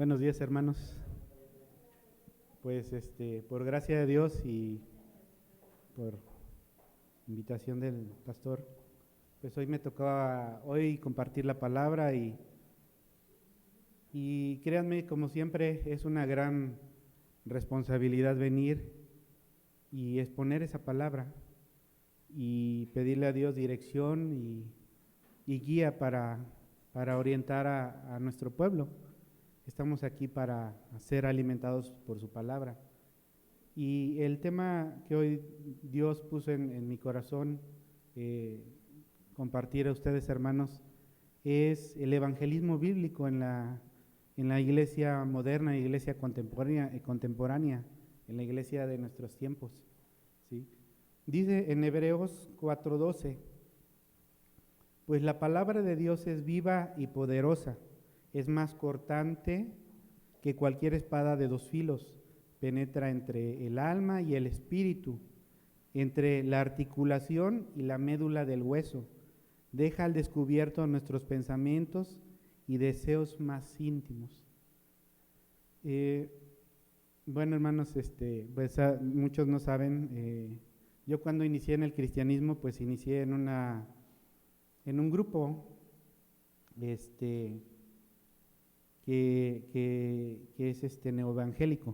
Buenos días, hermanos. Pues por gracia de Dios y por invitación del pastor, pues hoy me tocaba compartir la palabra y créanme, como siempre, es una gran responsabilidad venir y exponer esa palabra y pedirle a Dios dirección y guía para orientar a nuestro pueblo. Estamos aquí para ser alimentados por su palabra. Y el tema que hoy Dios puso en mi corazón compartir a ustedes, hermanos, es el evangelismo bíblico en la iglesia moderna, iglesia contemporánea, en la iglesia de nuestros tiempos, ¿sí? Dice en Hebreos 4:12, pues la palabra de Dios es viva y poderosa, es más cortante que cualquier espada de dos filos, penetra entre el alma y el espíritu, entre la articulación y la médula del hueso, deja al descubierto nuestros pensamientos y deseos más íntimos. Bueno, hermanos, pues muchos no saben, yo cuando inicié en el cristianismo, pues inicié en un grupo, que es neoevangélico.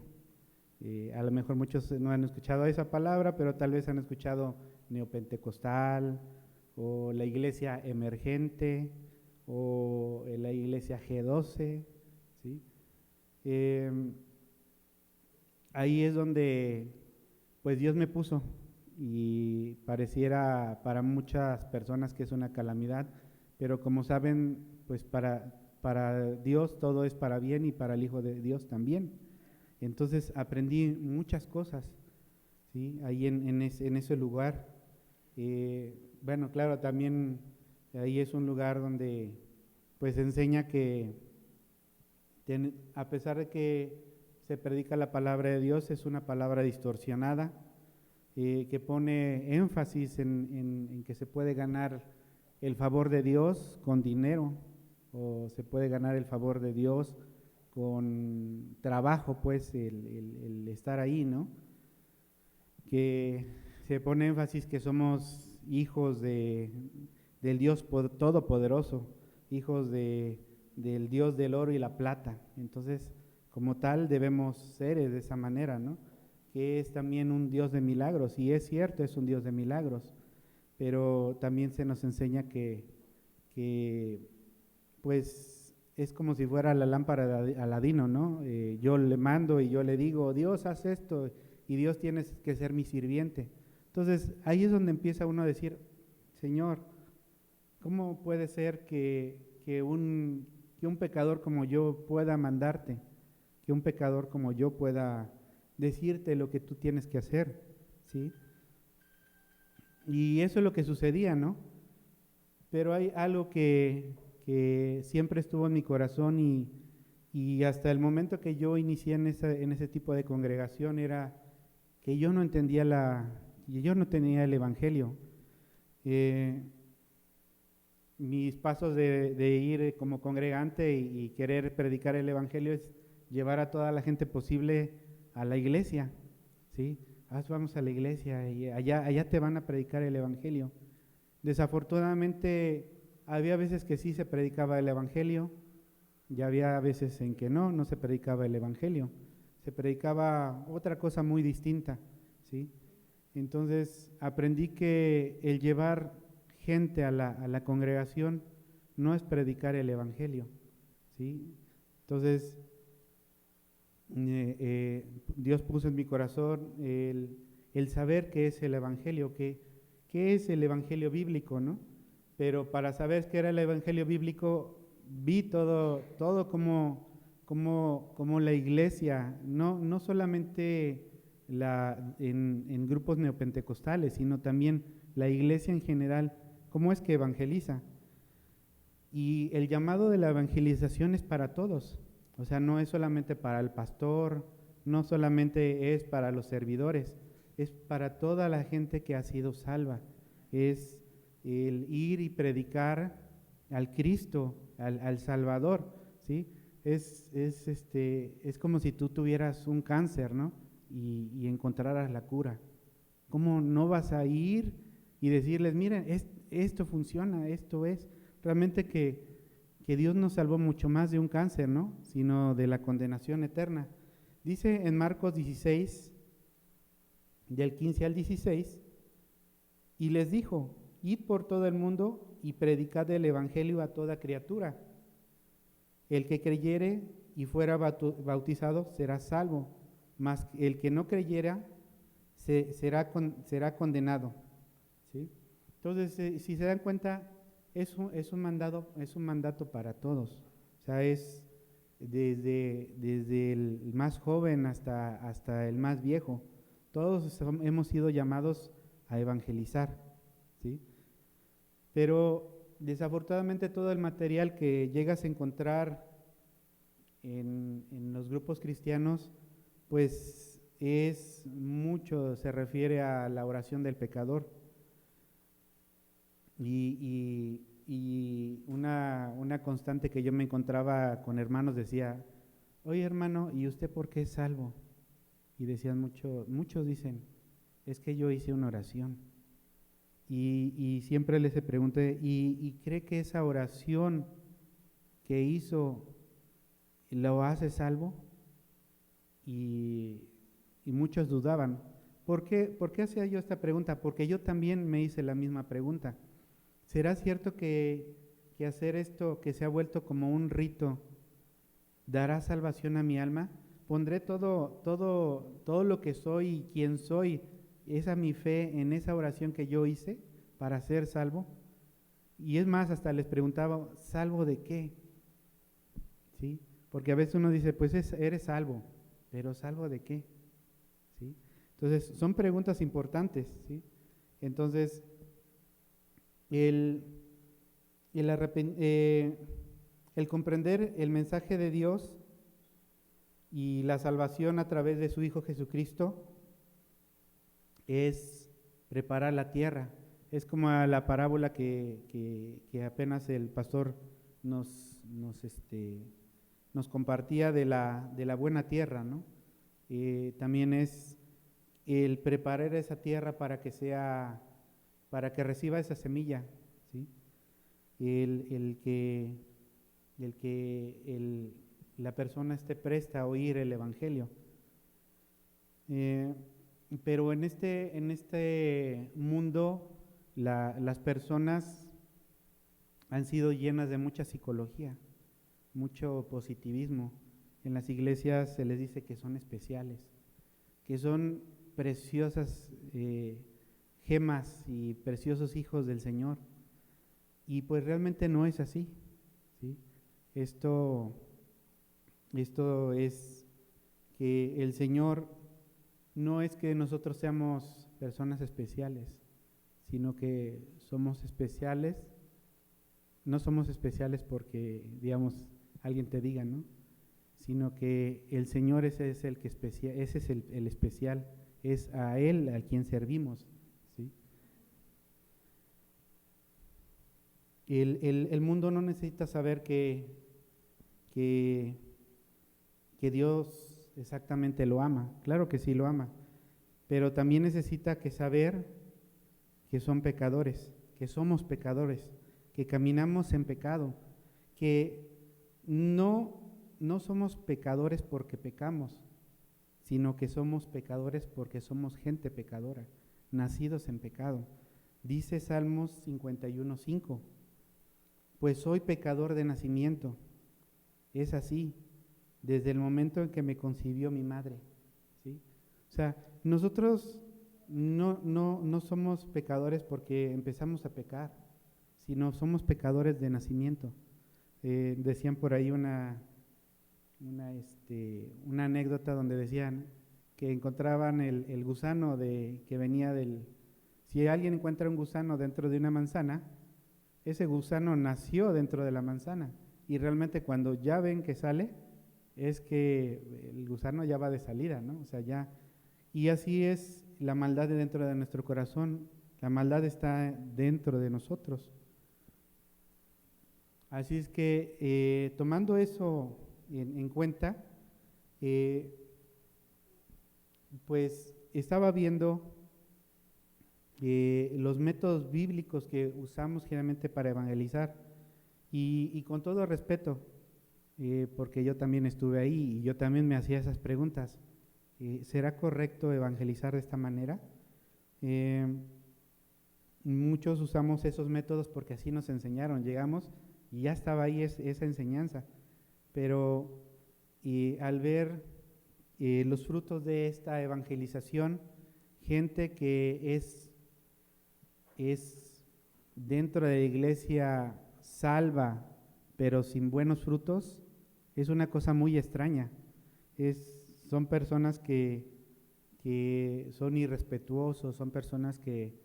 A lo mejor muchos no han escuchado esa palabra, pero tal vez han escuchado neopentecostal, o la iglesia emergente, o la iglesia G12, ¿sí? Ahí es donde pues Dios me puso, y pareciera para muchas personas que es una calamidad, pero como saben, pues para Dios todo es para bien y para el Hijo de Dios también. Entonces aprendí muchas cosas, ¿sí? Ahí en ese lugar. Bueno, claro, también ahí es un lugar donde pues enseña que a pesar de que se predica la palabra de Dios, es una palabra distorsionada, que pone énfasis en que se puede ganar el favor de Dios con dinero, o se puede ganar el favor de Dios con trabajo, pues el estar ahí, ¿no? Que se pone énfasis que somos hijos del Dios Todopoderoso, hijos del Dios del oro y la plata. Entonces, como tal, debemos ser de esa manera, ¿no? Que es también un Dios de milagros, y es cierto, es un Dios de milagros, pero también se nos enseña que pues es como si fuera la lámpara de Aladino, ¿no? Yo le mando y yo le digo, Dios, haz esto, y Dios tiene que ser mi sirviente. Entonces, ahí es donde empieza uno a decir, Señor, ¿cómo puede ser que un pecador como yo pueda mandarte? Que un pecador como yo pueda decirte lo que tú tienes que hacer, ¿sí? Y eso es lo que sucedía, ¿no? Pero hay algo que siempre estuvo en mi corazón, y hasta el momento que yo inicié en ese tipo de congregación era que yo no entendía yo no tenía el evangelio. Mis pasos de ir como congregante y querer predicar el evangelio es llevar a toda la gente posible a la iglesia, ¿sí? Vamos a la iglesia y allá te van a predicar el evangelio. Desafortunadamente había veces que sí se predicaba el evangelio, y había veces en que no se predicaba el evangelio, se predicaba otra cosa muy distinta, ¿sí? Entonces aprendí que el llevar gente a la congregación no es predicar el evangelio, ¿sí? Entonces Dios puso en mi corazón el saber qué es el evangelio, qué es el evangelio bíblico, ¿no? Pero para saber qué era el evangelio bíblico, vi todo como la iglesia, no solamente en grupos neopentecostales, sino también la iglesia en general, cómo es que evangeliza. Y el llamado de la evangelización es para todos, o sea, no es solamente para el pastor, no solamente es para los servidores, es para toda la gente que ha sido salva. Es el ir y predicar al Cristo, al Salvador, ¿sí? Es como si tú tuvieras un cáncer, ¿no? Y encontraras la cura. ¿Cómo no vas a ir y decirles, miren, esto funciona, esto es? Realmente que Dios nos salvó mucho más de un cáncer, ¿no? Sino de la condenación eterna. Dice en Marcos 16, del 15 al 16, y les dijo, id por todo el mundo y predicad el evangelio a toda criatura. El que creyere y fuera bautizado será salvo, mas el que no creyera será condenado. ¿Sí? Entonces, si se dan cuenta, es un mandato para todos. O sea, es desde el más joven hasta el más viejo. Todos hemos sido llamados a evangelizar, ¿sí? Pero desafortunadamente todo el material que llegas a encontrar en los grupos cristianos, pues es mucho, se refiere a la oración del pecador. Y una constante que yo me encontraba con hermanos decía, oye hermano, ¿y usted por qué es salvo? Y decían muchos dicen, es que yo hice una oración. Y siempre les pregunté, ¿y cree que esa oración que hizo lo hace salvo? Y muchos dudaban. ¿Por qué hacía yo esta pregunta? Porque yo también me hice la misma pregunta. ¿Será cierto que hacer esto, que se ha vuelto como un rito, dará salvación a mi alma? ¿Pondré todo lo que soy y quién soy, esa mi fe en esa oración que yo hice para ser salvo? Y es más, hasta les preguntaba, ¿salvo de qué? ¿Sí? Porque a veces uno dice, pues eres salvo, pero ¿salvo de qué? ¿Sí? Entonces, son preguntas importantes, ¿sí? Entonces, el comprender el mensaje de Dios y la salvación a través de su Hijo Jesucristo es preparar la tierra. Es como la parábola que apenas el pastor nos compartía de la buena tierra, ¿no? También es el preparar esa tierra para que reciba esa semilla, ¿sí? La persona esté presta a oír el evangelio. Pero en este mundo las personas han sido llenas de mucha psicología, mucho positivismo. En las iglesias se les dice que son especiales, que son preciosas gemas y preciosos hijos del Señor. Y pues realmente no es así, ¿sí? Esto es que el Señor no es que nosotros seamos personas especiales, sino que somos especiales. No somos especiales porque, digamos, alguien te diga, ¿no? Sino que el Señor ese es el especial, es a Él a quien servimos, ¿sí? El mundo no necesita saber que Dios exactamente lo ama. Claro que sí lo ama, pero también necesita saber que son pecadores, que somos pecadores, que caminamos en pecado, que no somos pecadores porque pecamos, sino que somos pecadores porque somos gente pecadora, nacidos en pecado. Dice Salmos 51:5, pues soy pecador de nacimiento. Es así, desde el momento en que me concibió mi madre, ¿sí? O sea, nosotros no somos pecadores porque empezamos a pecar, sino somos pecadores de nacimiento. Decían por ahí una anécdota donde decían que encontraban el gusano que venía si alguien encuentra un gusano dentro de una manzana, ese gusano nació dentro de la manzana, y realmente cuando ya ven que sale, es que el gusano ya va de salida, ¿no? O sea, ya, y así es la maldad dentro de nuestro corazón, la maldad está dentro de nosotros. Así es que tomando eso en cuenta, pues estaba viendo los métodos bíblicos que usamos generalmente para evangelizar y con todo respeto, porque yo también estuve ahí y yo también me hacía esas preguntas. ¿Será correcto evangelizar de esta manera? Muchos usamos esos métodos porque así nos enseñaron, llegamos y ya estaba ahí esa enseñanza, pero al ver los frutos de esta evangelización, gente que es dentro de la iglesia salva, pero sin buenos frutos, es una cosa muy extraña. Son personas que son irrespetuosos, son personas que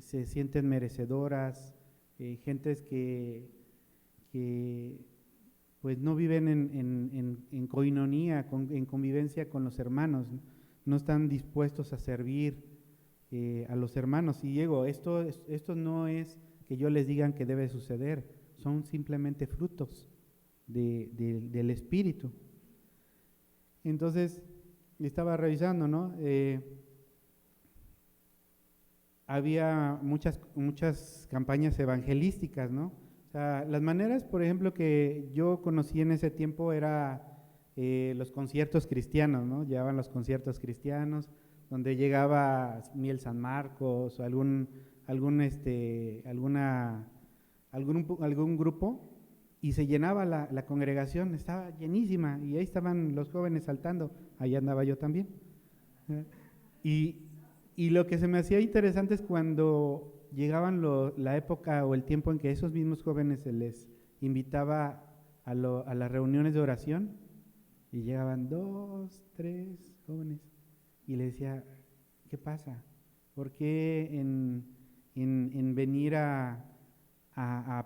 se sienten merecedoras, gentes que pues no viven en coinonía, en convivencia con los hermanos, no están dispuestos a servir a los hermanos. Y digo, esto no es que yo les digan que debe suceder, son simplemente frutos del Espíritu. Entonces, estaba revisando, ¿no? Había muchas campañas evangelísticas, ¿no? O sea, las maneras, por ejemplo, que yo conocí en ese tiempo era los conciertos cristianos, ¿no? Llevaban los conciertos cristianos, donde llegaba Miel San Marcos o algún grupo y se llenaba la congregación, estaba llenísima y ahí estaban los jóvenes saltando, ahí andaba yo también. Y lo que se me hacía interesante es cuando llegaban la época o el tiempo en que esos mismos jóvenes se les invitaba a las reuniones de oración y llegaban 2, 3 jóvenes y le decía, ¿qué pasa? ¿Por qué en venir a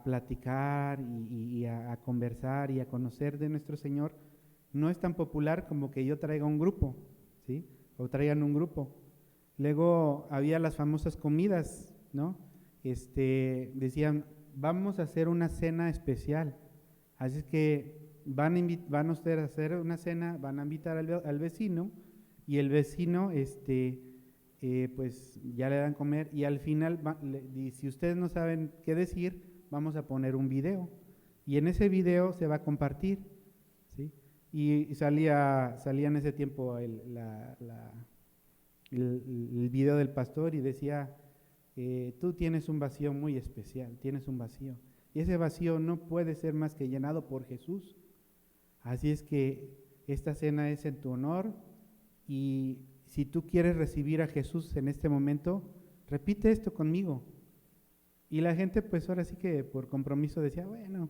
platicar y a conversar y a conocer de nuestro Señor no es tan popular como que yo traiga un grupo, ¿sí? O traigan un grupo? Luego había las famosas comidas, ¿no? Decían, vamos a hacer una cena especial, así es que van ustedes a hacer una cena, van a invitar al vecino y el vecino, pues ya le dan comer y al final, si ustedes no saben qué decir, vamos a poner un video y en ese video se va a compartir, ¿sí? Y salía en ese tiempo el video del pastor y decía, tú tienes un vacío muy especial, tienes un vacío y ese vacío no puede ser más que llenado por Jesús, así es que esta cena es en tu honor y si tú quieres recibir a Jesús en este momento, repite esto conmigo. Y la gente pues ahora sí que por compromiso decía, bueno,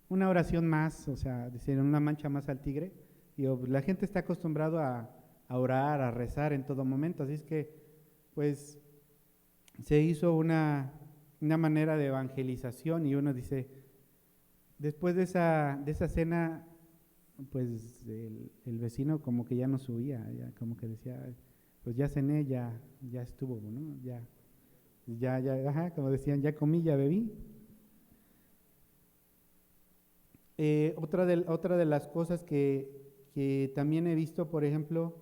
una oración más, o sea, decir una mancha más al tigre. Digo, la gente está acostumbrado a orar, a rezar en todo momento, así es que pues se hizo una manera de evangelización y uno dice, después de esa cena, pues el vecino como que ya no subía, ya como que decía, pues ya cené, ya estuvo, ¿no? Ya, ajá, como decían, ya comí, ya bebí. Otra de las cosas que también he visto, por ejemplo,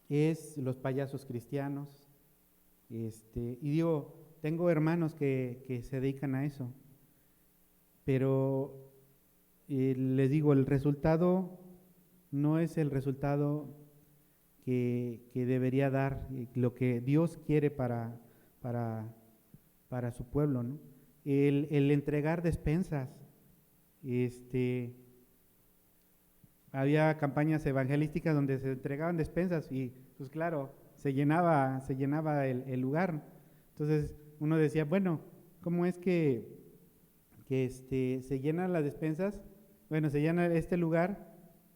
es los payasos cristianos. Y digo, tengo hermanos que se dedican a eso, pero les digo, el resultado no es el resultado que debería dar, lo que Dios quiere para su pueblo, ¿no? El entregar despensas, había campañas evangelísticas donde se entregaban despensas y pues claro, se llenaba el lugar. Entonces uno decía, bueno, ¿cómo es que se llenan las despensas? Bueno, se llena este lugar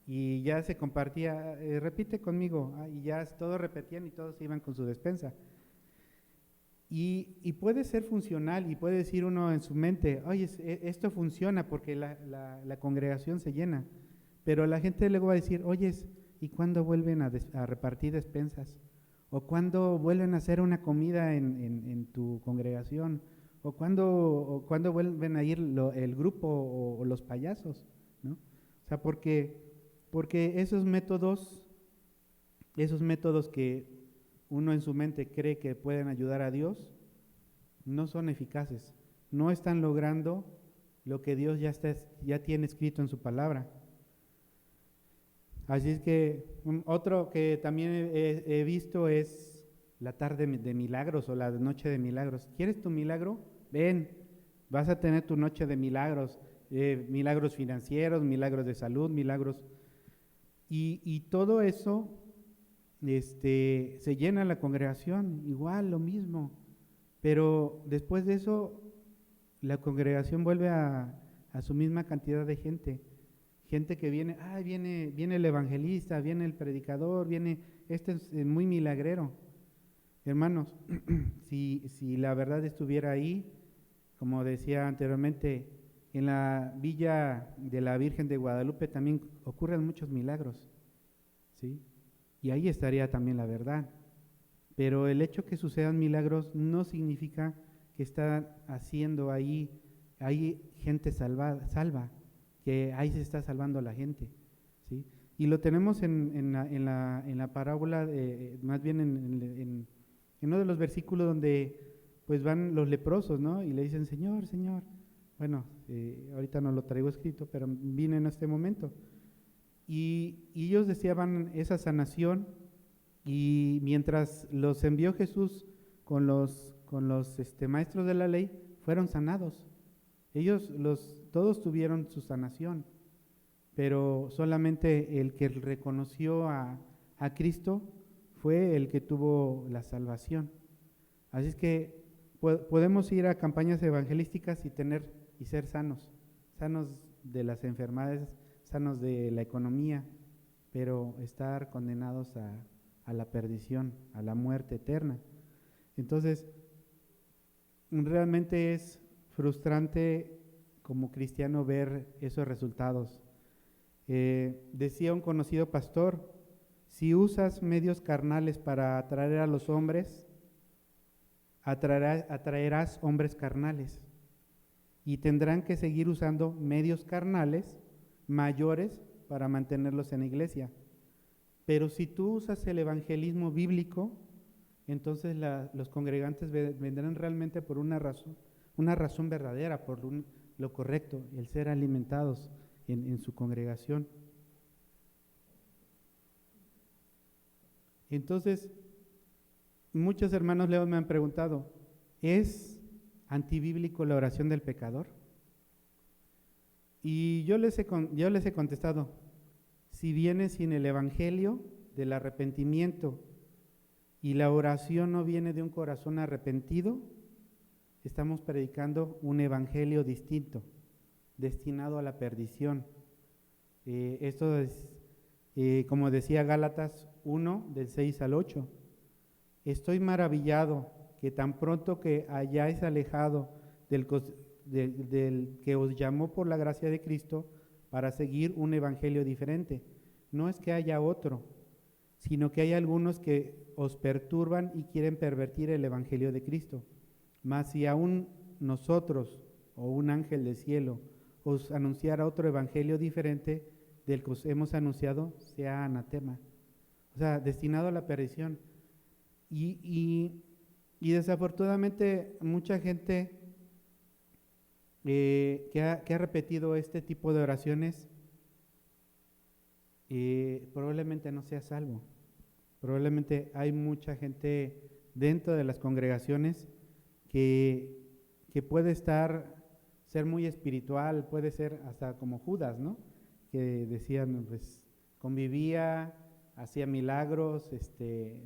y ya se compartía, repite conmigo, y ya todos repetían y todos iban con su despensa. Y puede ser funcional y puede decir uno en su mente, oye, esto funciona porque la congregación se llena, pero la gente luego va a decir, oye, ¿y cuándo vuelven a repartir despensas? ¿O cuándo vuelven a hacer una comida en tu congregación? ¿O cuándo vuelven a ir el grupo o los payasos? ¿no? O sea, porque esos métodos que uno en su mente cree que pueden ayudar a Dios, no son eficaces, no están logrando lo que Dios ya tiene escrito en su palabra. Así es que otro que también he visto es la tarde de milagros o la noche de milagros. ¿Quieres tu milagro? Ven, vas a tener tu noche de milagros, milagros financieros, milagros de salud, milagros. Y todo eso se llena la congregación, igual lo mismo. Pero después de eso, la congregación vuelve a su misma cantidad de gente. Gente que viene el evangelista, viene el predicador, este es muy milagrero. Hermanos, si la verdad estuviera ahí, como decía anteriormente, en la villa de la Virgen de Guadalupe también ocurren muchos milagros, ¿sí? Y ahí estaría también la verdad. Pero el hecho que sucedan milagros no significa que está haciendo ahí gente salva, que ahí se está salvando la gente, ¿sí? Y lo tenemos en la parábola, más bien en uno de los versículos donde pues van los leprosos, ¿no? Y le dicen, Señor, Señor. Bueno, ahorita no lo traigo escrito, pero vine en este momento. Y ellos deseaban esa sanación, y mientras los envió Jesús con los maestros de la ley, fueron sanados. Todos tuvieron su sanación, pero solamente el que reconoció a Cristo fue el que tuvo la salvación. Así es que podemos ir a campañas evangelísticas y ser sanos de las enfermedades, sanos de la economía, pero estar condenados a la perdición, a la muerte eterna. Entonces, realmente es frustrante como cristiano ver esos resultados. Decía un conocido pastor, si usas medios carnales para atraer a los hombres, atraerás hombres carnales, y tendrán que seguir usando medios carnales mayores para mantenerlos en la iglesia. Pero si tú usas el evangelismo bíblico, entonces los congregantes vendrán realmente por una razón verdadera, por lo correcto, el ser alimentados en su congregación. Entonces, muchos hermanos leos me han preguntado, ¿es antibíblico la oración del pecador? Y yo les he contestado, si viene sin el evangelio del arrepentimiento y la oración no viene de un corazón arrepentido, estamos predicando un evangelio distinto, destinado a la perdición. Esto es, como decía Gálatas 1, del 6 al 8. Estoy maravillado que tan pronto que hayáis alejado del que os llamó por la gracia de Cristo para seguir un evangelio diferente. No es que haya otro, sino que hay algunos que os perturban y quieren pervertir el evangelio de Cristo. Mas si aún nosotros o un ángel del cielo os anunciara otro evangelio diferente del que os hemos anunciado, sea anatema. O sea, destinado a la perdición. Y desafortunadamente mucha gente que ha repetido este tipo de oraciones probablemente no sea salvo. Probablemente hay mucha gente dentro de las congregaciones que puede ser muy espiritual, puede ser hasta como Judas, ¿no? Que decían, pues, convivía, hacía milagros,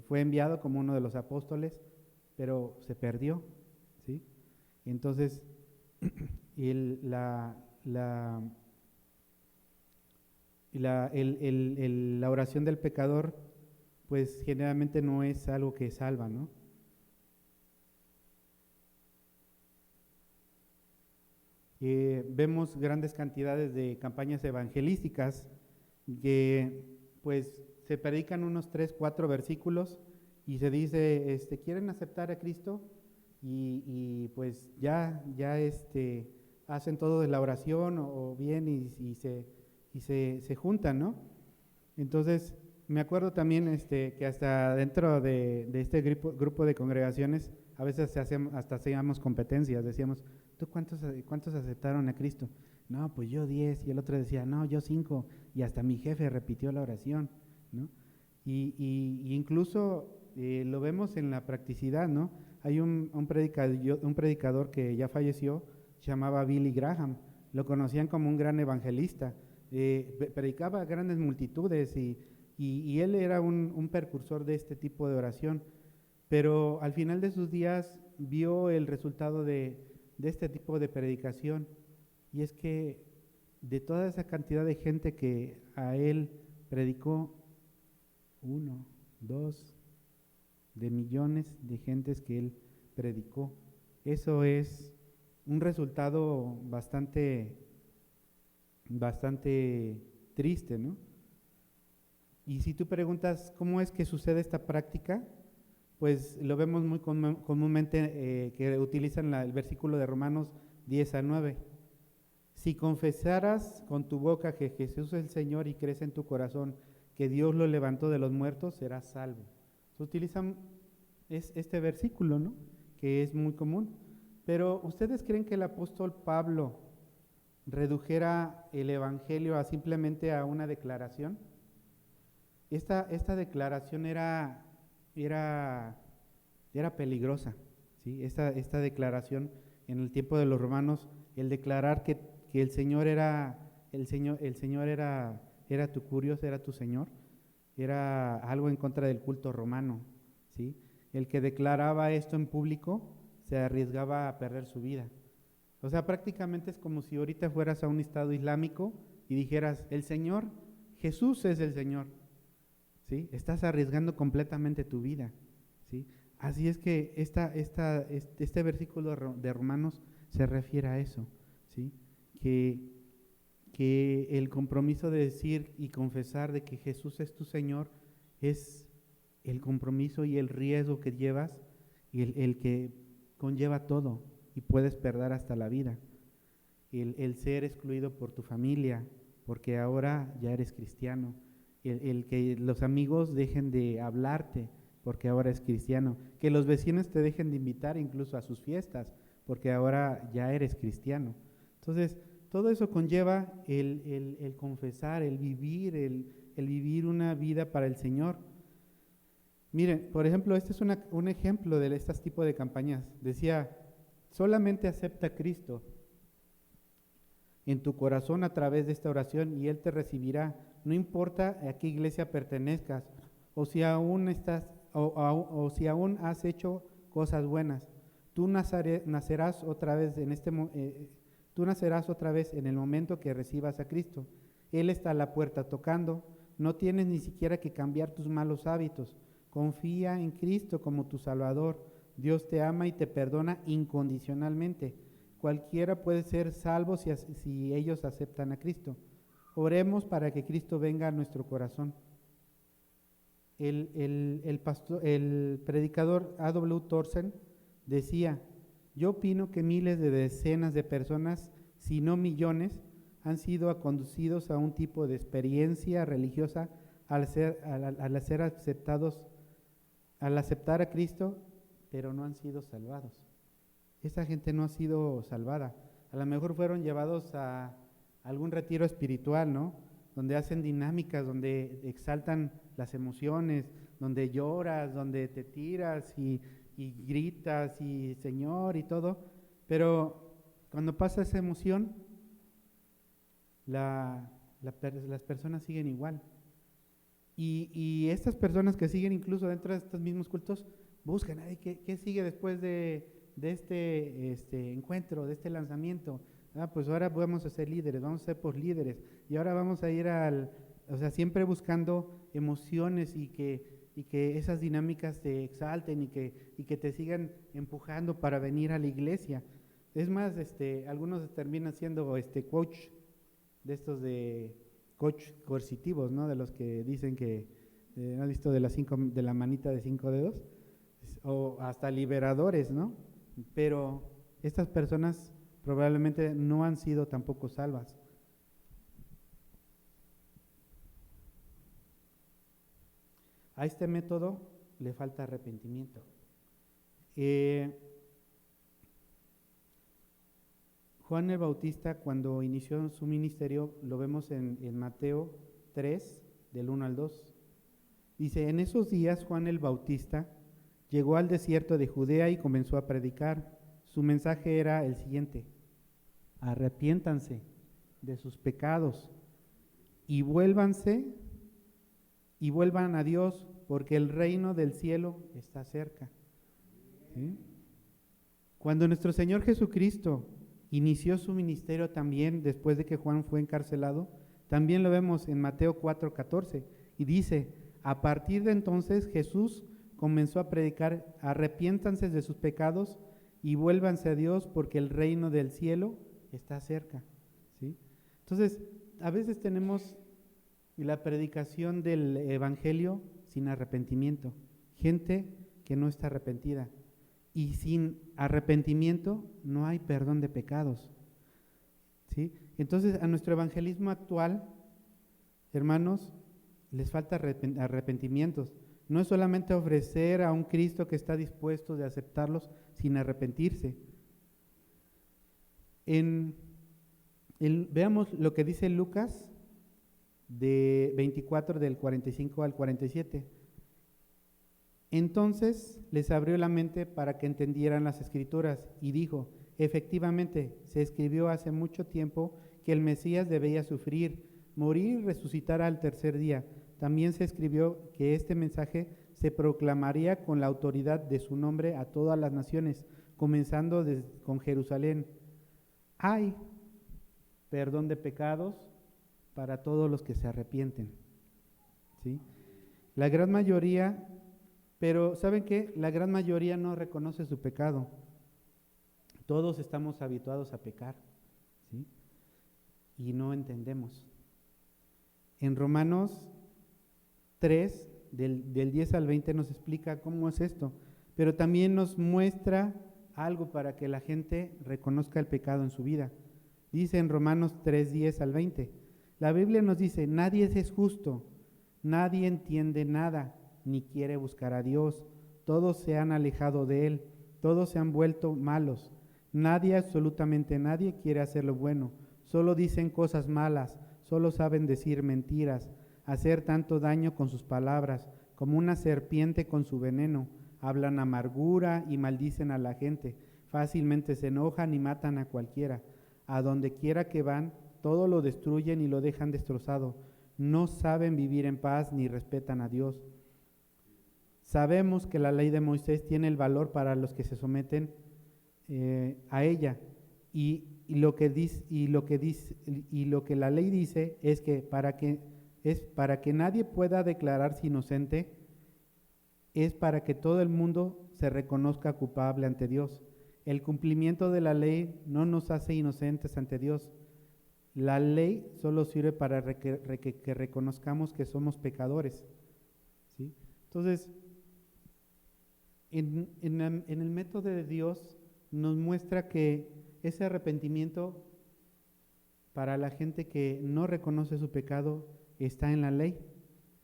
fue enviado como uno de los apóstoles, pero se perdió, ¿sí? Entonces, la oración del pecador, pues generalmente no es algo que salva, ¿no? Vemos grandes cantidades de campañas evangelísticas que pues se predican unos 3, 4 versículos y se dice, ¿quieren aceptar a Cristo? Y pues ya hacen todo de la oración o bien y se juntan, ¿no? Entonces, me acuerdo también que hasta dentro de este grupo de congregaciones, a veces hasta hacíamos competencias, decíamos, ¿tú cuántos aceptaron a Cristo? No, pues yo 10, y el otro decía, no, yo 5, y hasta mi jefe repitió la oración, ¿no? Y incluso lo vemos en la practicidad, ¿no? Hay un predicador que ya falleció, se llamaba Billy Graham, lo conocían como un gran evangelista, predicaba a grandes multitudes y él era un precursor de este tipo de oración, pero al final de sus días vio el resultado de este tipo de predicación, y es que de toda esa cantidad de gente que a él predicó, 1, 2, de millones de gentes que él predicó, eso es un resultado bastante triste, ¿no? Y si tú preguntas cómo es que sucede esta práctica, pues lo vemos muy comúnmente que utilizan el versículo de Romanos 10:9. Si confesaras con tu boca que Jesús es el Señor y crees en tu corazón que Dios lo levantó de los muertos, serás salvo. Se utilizan este versículo, ¿no? Que es muy común. Pero ¿ustedes creen que el apóstol Pablo redujera el evangelio a simplemente a una declaración? Esta declaración era peligrosa, ¿sí? Esta declaración en el tiempo de los romanos, el declarar que el Señor era tu curios, era tu Señor, era algo en contra del culto romano, ¿sí? El que declaraba esto en público se arriesgaba a perder su vida. O sea, prácticamente es como si ahorita fueras a un estado islámico y dijeras, el Señor, Jesús es el Señor, ¿sí? Estás arriesgando completamente tu vida, ¿sí? Así es que este versículo de Romanos se refiere a eso, ¿sí? Que el compromiso de decir y confesar de que Jesús es tu Señor es el compromiso y el riesgo que llevas y el que conlleva todo y puedes perder hasta la vida. El ser excluido por tu familia porque ahora ya eres cristiano. El que los amigos dejen de hablarte porque ahora es cristiano. Que los vecinos te dejen de invitar incluso a sus fiestas porque ahora ya eres cristiano. Entonces, todo eso conlleva el confesar, el vivir una vida para el Señor. Miren, por ejemplo, este es un ejemplo de estos tipos de campañas. Decía, solamente acepta a Cristo en tu corazón a través de esta oración y Él te recibirá. No importa a qué iglesia pertenezcas o si aún si aún has hecho cosas buenas. Tú nacerás otra vez tú nacerás otra vez en el momento que recibas a Cristo. Él está a la puerta tocando. No tienes ni siquiera que cambiar tus malos hábitos. Confía en Cristo como tu Salvador. Dios te ama y te perdona incondicionalmente. Cualquiera puede ser salvo si ellos aceptan a Cristo. Oremos para que Cristo venga a nuestro corazón. El predicador A.W. Thorsen decía, yo opino que miles de decenas de personas, si no millones, han sido conducidos a un tipo de experiencia religiosa al aceptar a Cristo, pero no han sido salvados. Esa gente no ha sido salvada. A lo mejor fueron llevados a algún retiro espiritual, ¿no? Donde hacen dinámicas, donde exaltan las emociones, donde lloras, donde te tiras y gritas y Señor y todo, pero cuando pasa esa emoción, las personas siguen igual. Y estas personas que siguen incluso dentro de estos mismos cultos, buscan, ¿qué sigue después de este encuentro, de este lanzamiento? Pues ahora vamos a ser líderes, vamos a ser por líderes, y ahora vamos a ir o sea, siempre buscando emociones y que esas dinámicas te exalten y que te sigan empujando para venir a la iglesia. Es más, algunos terminan siendo coach de estos de coach coercitivos, ¿no? De los que dicen que, ¿no has visto de la manita de 5 dedos? O hasta liberadores, ¿no? Pero estas personas probablemente no han sido tampoco salvas. a este método le falta arrepentimiento. Juan el Bautista, cuando inició su ministerio, lo vemos en Mateo 3, del 1 al 2. Dice, en esos días Juan el Bautista llegó al desierto de Judea y comenzó a predicar. Su mensaje era el siguiente: arrepiéntanse de sus pecados y vuelvan a Dios, porque el reino del cielo está cerca. ¿Sí? Cuando nuestro Señor Jesucristo inició su ministerio también, después de que Juan fue encarcelado, también lo vemos en Mateo 4:14, y dice, a partir de entonces Jesús comenzó a predicar, arrepiéntanse de sus pecados y vuélvanse a Dios, porque el reino del cielo está cerca. ¿Sí? Entonces, a veces tenemos la predicación del evangelio sin arrepentimiento, gente que no está arrepentida, y sin arrepentimiento no hay perdón de pecados. ¿Sí? Entonces, a nuestro evangelismo actual, hermanos, les falta arrepentimientos. No es solamente ofrecer a un Cristo que está dispuesto de aceptarlos sin arrepentirse. Veamos lo que dice Lucas de 24, del 45 al 47. Entonces les abrió la mente para que entendieran las Escrituras y dijo, efectivamente, se escribió hace mucho tiempo que el Mesías debía sufrir, morir y resucitar al tercer día. También se escribió que este mensaje se proclamaría con la autoridad de su nombre a todas las naciones, comenzando con Jerusalén. Hay perdón de pecados para todos los que se arrepienten. ¿Sí? La gran mayoría, pero ¿saben qué? La gran mayoría no reconoce su pecado. Todos estamos habituados a pecar, ¿sí? Y no entendemos. En Romanos 3, del 10 al 20 nos explica cómo es esto, pero también nos muestra algo para que la gente reconozca el pecado en su vida. Dice en Romanos 3, 10 al 20, la Biblia nos dice, nadie es justo, nadie entiende nada, ni quiere buscar a Dios, todos se han alejado de Él, todos se han vuelto malos, nadie, absolutamente nadie quiere hacer lo bueno, solo dicen cosas malas, solo saben decir mentiras, hacer tanto daño con sus palabras, como una serpiente con su veneno, hablan amargura y maldicen a la gente, fácilmente se enojan y matan a cualquiera, a donde quiera que van, todo lo destruyen y lo dejan destrozado, no saben vivir en paz ni respetan a Dios. Sabemos que la ley de Moisés tiene el valor para los que se someten a ella, y lo que la ley dice es que para que nadie pueda declararse inocente, es para que todo el mundo se reconozca culpable ante Dios. El cumplimiento de la ley no nos hace inocentes ante Dios. La ley solo sirve para que reconozcamos que somos pecadores. ¿Sí? Entonces, en el método de Dios nos muestra que ese arrepentimiento para la gente que no reconoce su pecado está en la ley.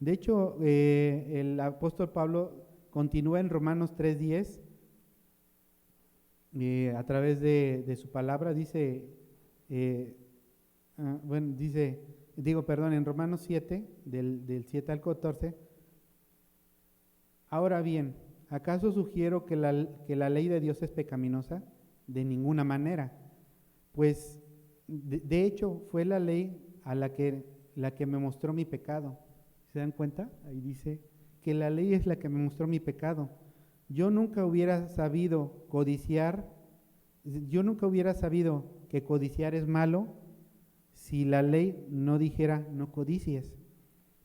De hecho, el apóstol Pablo continúa en Romanos 3:10, a través de su palabra, dice, en Romanos 7, del 7 al 14, ahora bien, ¿acaso sugiero que la ley de Dios es pecaminosa? De ninguna manera, pues de hecho fue la ley la que me mostró mi pecado. ¿Se dan cuenta? Ahí dice que la ley es la que me mostró mi pecado. Yo nunca hubiera sabido que codiciar es malo si la ley no dijera no codicies.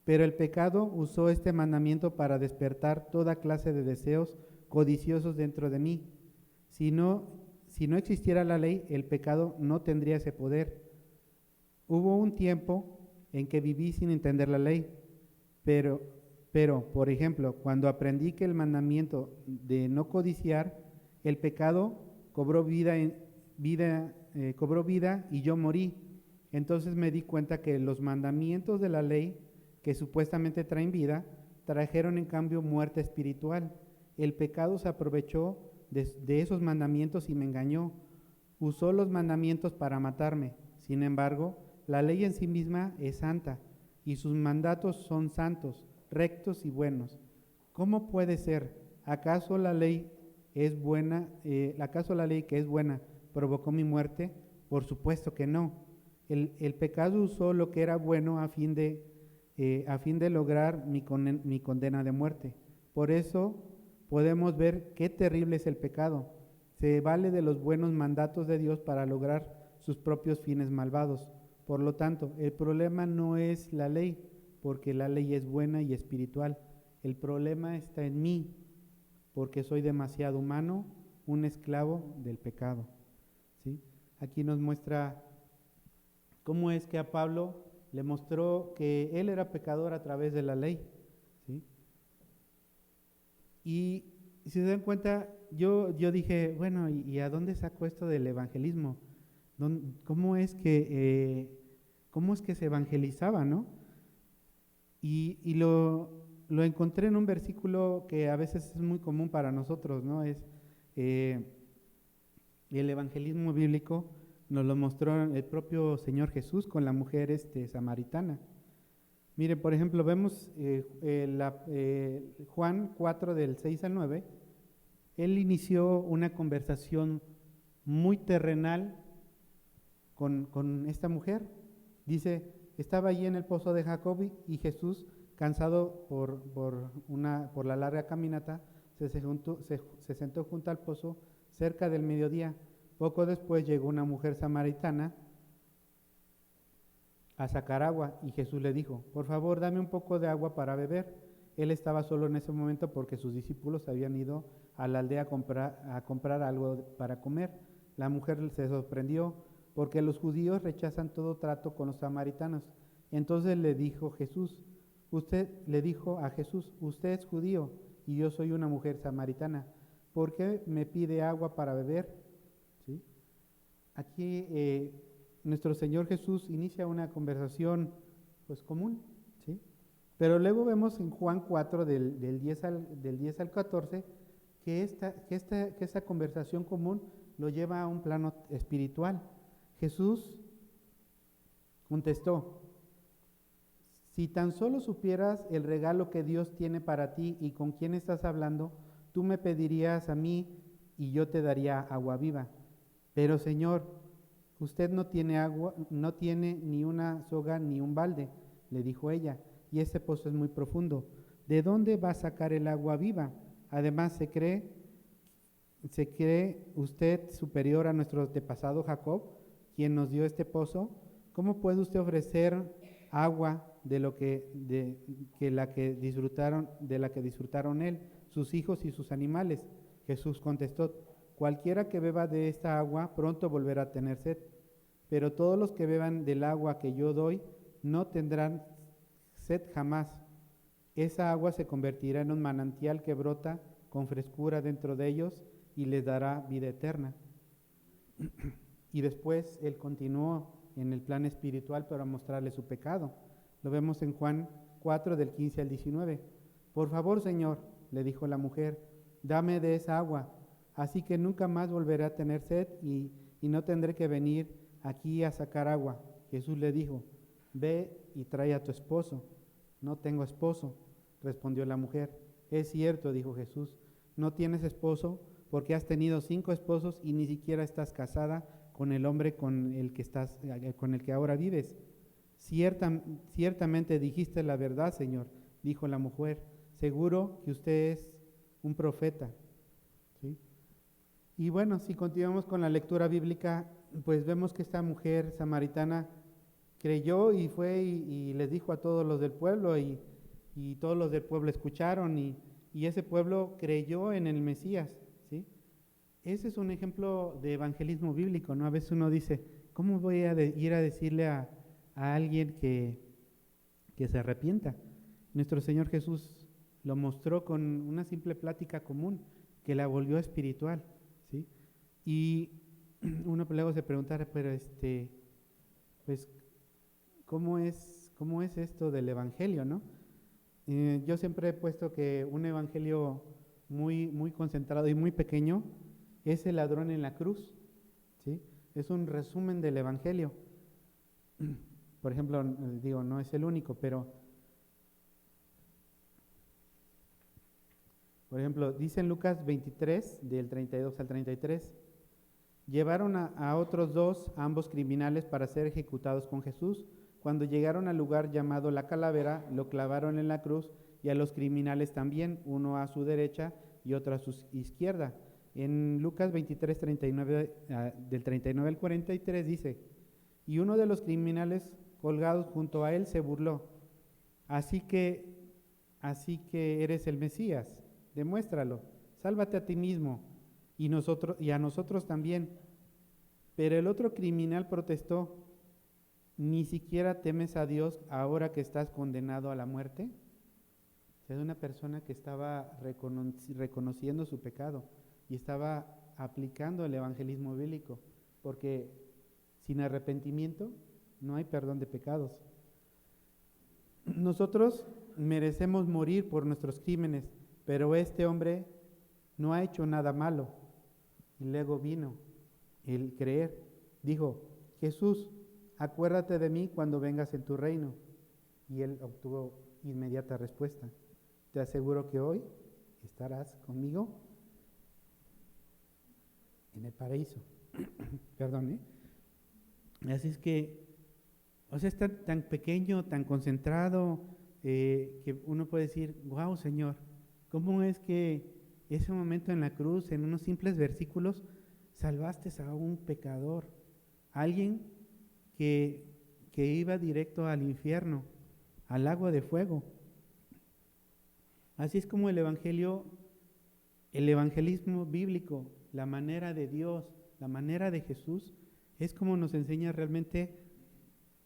Pero el pecado usó este mandamiento para despertar toda clase de deseos codiciosos dentro de mí. Si no existiera la ley, el pecado no tendría ese poder. Hubo un tiempo en que viví sin entender la ley, pero, por ejemplo, cuando aprendí que el mandamiento de no codiciar, el pecado cobró vida y yo morí. Entonces me di cuenta que los mandamientos de la ley, que supuestamente traen vida, trajeron en cambio muerte espiritual. El pecado se aprovechó de esos mandamientos y me engañó. Usó los mandamientos para matarme. Sin embargo, la ley en sí misma es santa y sus mandatos son santos, rectos y buenos. ¿Cómo puede ser? ¿Acaso la ley es buena? ¿Acaso la ley que es buena provocó mi muerte? Por supuesto que no. El pecado usó lo que era bueno a fin de lograr mi condena de muerte. Por eso podemos ver qué terrible es el pecado. Se vale de los buenos mandatos de Dios para lograr sus propios fines malvados. Por lo tanto, el problema no es la ley, porque la ley es buena y espiritual. El problema está en mí, porque soy demasiado humano, un esclavo del pecado. ¿Sí? Aquí nos muestra cómo es que a Pablo le mostró que él era pecador a través de la ley. ¿Sí? Y si se dan cuenta, yo dije, bueno, ¿y a dónde saco esto del evangelismo? ¿Cómo es que se evangelizaba, no? Y lo encontré en un versículo que a veces es muy común para nosotros, ¿no? Es el evangelismo bíblico nos lo mostró el propio Señor Jesús con la mujer samaritana. Mire, por ejemplo, vemos Juan 4 del 6 al 9. Él inició una conversación muy terrenal con esta mujer. Dice, estaba allí en el pozo de Jacob y Jesús, cansado por la larga caminata, se sentó junto al pozo cerca del mediodía. Poco después llegó una mujer samaritana a sacar agua y Jesús le dijo, por favor, dame un poco de agua para beber. Él estaba solo en ese momento porque sus discípulos habían ido a la aldea a comprar algo para comer. La mujer se sorprendió porque los judíos rechazan todo trato con los samaritanos. Entonces le dijo a Jesús, usted es judío y yo soy una mujer samaritana. ¿Por qué me pide agua para beber? ¿Sí? Aquí nuestro Señor Jesús inicia una conversación pues común, ¿sí? Pero luego vemos en Juan 4 del 10 al 14 que esta conversación común lo lleva a un plano espiritual. Jesús contestó, si tan solo supieras el regalo que Dios tiene para ti y con quién estás hablando, tú me pedirías a mí y yo te daría agua viva. Pero Señor, usted no tiene agua, no tiene ni una soga ni un balde, le dijo ella, y ese pozo es muy profundo. ¿De dónde va a sacar el agua viva? Además, ¿se cree usted superior a nuestro antepasado Jacob, quien nos dio este pozo? ¿Cómo puede usted ofrecer agua de la que disfrutaron él, sus hijos y sus animales? Jesús contestó, cualquiera que beba de esta agua pronto volverá a tener sed, pero todos los que beban del agua que yo doy no tendrán sed jamás. Esa agua se convertirá en un manantial que brota con frescura dentro de ellos y les dará vida eterna. Y después él continuó en el plan espiritual para mostrarle su pecado. Lo vemos en Juan 4 del 15 al 19. Por favor, Señor, le dijo la mujer, dame de esa agua, así que nunca más volveré a tener sed y no tendré que venir aquí a sacar agua. Jesús le dijo, ve y trae a tu esposo. No tengo esposo, respondió la mujer. Es cierto, dijo Jesús, no tienes esposo porque has tenido 5 esposos y ni siquiera estás casada con el hombre con el que ahora vives. Ciertamente dijiste la verdad, Señor, dijo la mujer. Seguro que usted es un profeta. ¿Sí? Y bueno, si continuamos con la lectura bíblica, pues vemos que esta mujer samaritana creyó y fue y les dijo a todos los del pueblo y todos los del pueblo escucharon y ese pueblo creyó en el Mesías, ¿sí? Ese es un ejemplo de evangelismo bíblico, ¿no? A veces uno dice, ¿cómo voy a ir a decirle a alguien que se arrepienta? Nuestro Señor Jesús lo mostró con una simple plática común que la volvió espiritual, ¿sí? Y uno luego se preguntara, pero pues, ¿cómo es esto del evangelio, no? Yo siempre he puesto que un evangelio muy concentrado y muy pequeño es el ladrón en la cruz, ¿sí? Es un resumen del evangelio. Por ejemplo, digo, no es el único, pero, por ejemplo, dice en Lucas 23, del 32 al 33, llevaron a otros dos, ambos criminales, para ser ejecutados con Jesús. Cuando llegaron al lugar llamado La Calavera, lo clavaron en la cruz y a los criminales también, uno a su derecha y otro a su izquierda. En Lucas 23, 39, del 39 al 43 dice, y uno de los criminales colgados junto a él se burló. Así que, así que eres el Mesías, demuéstralo, sálvate a ti mismo y a nosotros también. Pero el otro criminal protestó, ¿ni siquiera temes a Dios ahora que estás condenado a la muerte? Es una persona que estaba reconociendo su pecado y estaba aplicando el evangelismo bíblico, porque sin arrepentimiento no hay perdón de pecados. Nosotros merecemos morir por nuestros crímenes, pero este hombre no ha hecho nada malo. Y luego vino el creer. Dijo, Jesús, acuérdate de mí cuando vengas en tu reino. Y él obtuvo inmediata respuesta. Te aseguro que hoy estarás conmigo en el paraíso. Perdón, ¿eh? Así es que, o sea, está tan pequeño, tan concentrado, que uno puede decir, wow, Señor, ¿cómo es que ese momento en la cruz, en unos simples versículos, salvaste a un pecador, alguien que iba directo al infierno, al lago de fuego? Así es como el evangelismo bíblico, la manera de Dios, la manera de Jesús, es como nos enseña realmente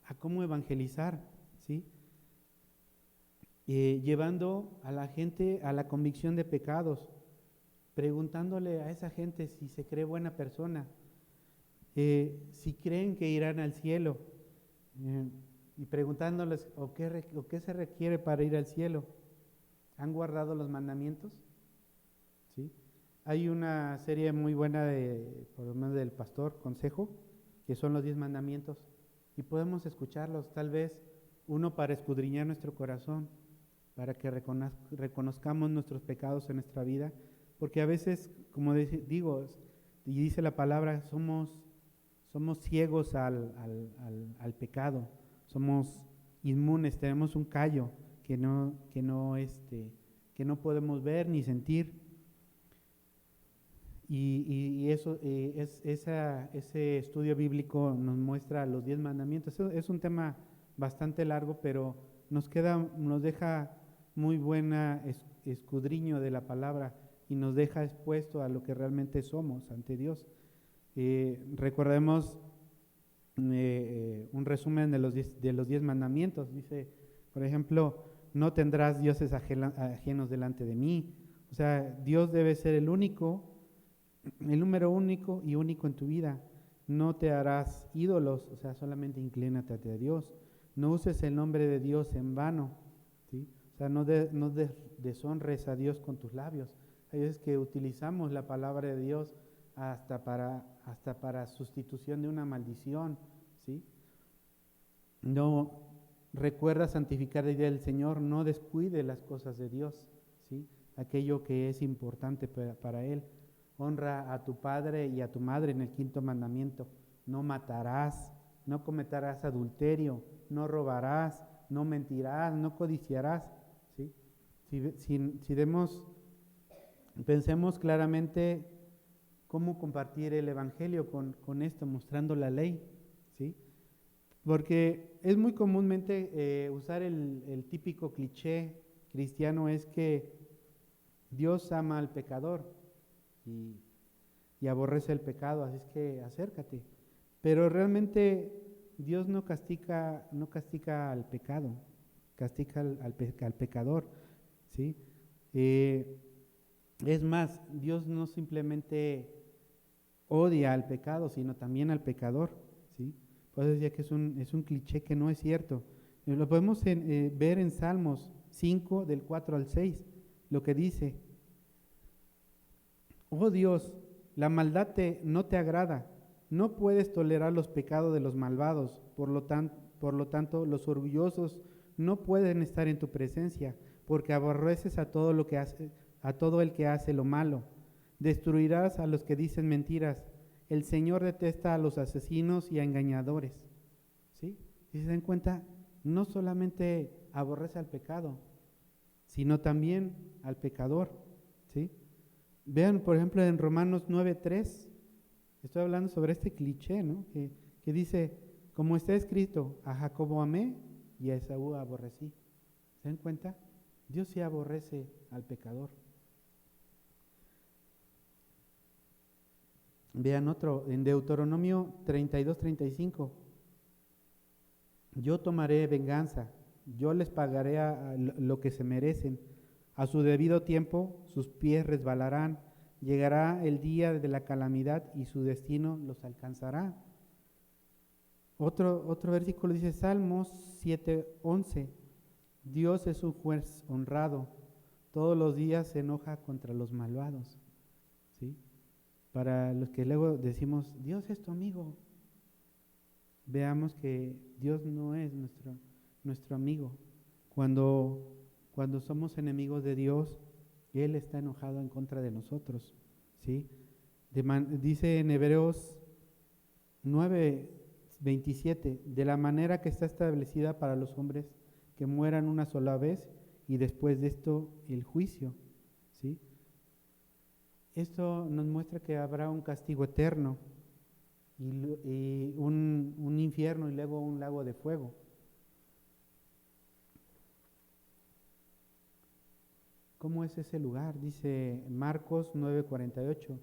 a cómo evangelizar, ¿sí? Llevando a la gente a la convicción de pecados, preguntándole a esa gente si se cree buena persona, si creen que irán al cielo, y preguntándoles ¿o qué se requiere para ir al cielo? ¿Han guardado los mandamientos? ¿Sí? Hay una serie muy buena por lo menos del pastor Consejo, que son los 10 mandamientos, y podemos escucharlos, tal vez uno para escudriñar nuestro corazón, para que reconozcamos nuestros pecados en nuestra vida, porque a veces, como digo, y dice la palabra, somos ciegos al pecado, somos inmunes, tenemos un callo que no podemos ver ni sentir. Y eso, ese estudio bíblico nos muestra los 10 mandamientos. Es un tema bastante largo, pero nos deja muy buena escudriño de la palabra y nos deja expuesto a lo que realmente somos ante Dios. Recordemos un resumen de los 10 mandamientos. Dice, por ejemplo, no tendrás dioses ajenos delante de mí. O sea, Dios debe ser el número único y único en tu vida. No te harás ídolos, o sea, solamente inclínate a Dios. No uses el nombre de Dios en vano, ¿sí? O sea, no deshonres a Dios con tus labios. Hay veces que utilizamos la palabra de Dios hasta para sustitución de una maldición, ¿sí? No recuerda santificar el día del Señor, no descuide las cosas de Dios, ¿sí? Aquello que es importante para Él. Honra a tu padre y a tu madre en el 5.º mandamiento. No matarás, no cometerás adulterio, no robarás, no mentirás, no codiciarás, ¿sí? Pensemos claramente cómo compartir el evangelio con esto, mostrando la ley, ¿sí? Porque es muy comúnmente usar el típico cliché cristiano, es que Dios ama al pecador y aborrece el pecado, así es que acércate. Pero realmente Dios no castiga al pecado, castiga al pecador, ¿sí? Es más, Dios no simplemente odia al pecado, sino también al pecador, ¿sí? Por eso decía que es un cliché que no es cierto. Lo podemos ver en Salmos 5, del 4 al 6, lo que dice: oh Dios, la maldad no te agrada, no puedes tolerar los pecados de los malvados, por lo tanto, los orgullosos no pueden estar en tu presencia, porque aborreces a todo el que hace lo malo. Destruirás a los que dicen mentiras. El Señor detesta a los asesinos y a engañadores. ¿Sí? Si se dan cuenta, no solamente aborrece al pecado, sino también al pecador. ¿Sí? Vean, por ejemplo, en Romanos 9:3, estoy hablando sobre este cliché, ¿no? Que dice, como está escrito, a Jacobo amé y a Esaú aborrecí. ¿Se dan cuenta? Dios sí aborrece al pecador. Vean otro, en Deuteronomio 32:35. Yo tomaré venganza, yo les pagaré a lo que se merecen. A su debido tiempo sus pies resbalarán, llegará el día de la calamidad y su destino los alcanzará. Otro versículo dice, Salmos 7:11. Dios es un juez honrado, todos los días se enoja contra los malvados. ¿Sí? Para los que luego decimos, Dios es tu amigo, veamos que Dios no es nuestro amigo. Cuando somos enemigos de Dios, Él está enojado en contra de nosotros. ¿Sí? Dice en Hebreos 9:27, de la manera que está establecida para los hombres que mueran una sola vez y después de esto el juicio. ¿Sí? Esto nos muestra que habrá un castigo eterno y un infierno y luego un lago de fuego. ¿Cómo es ese lugar? Dice Marcos 9:48,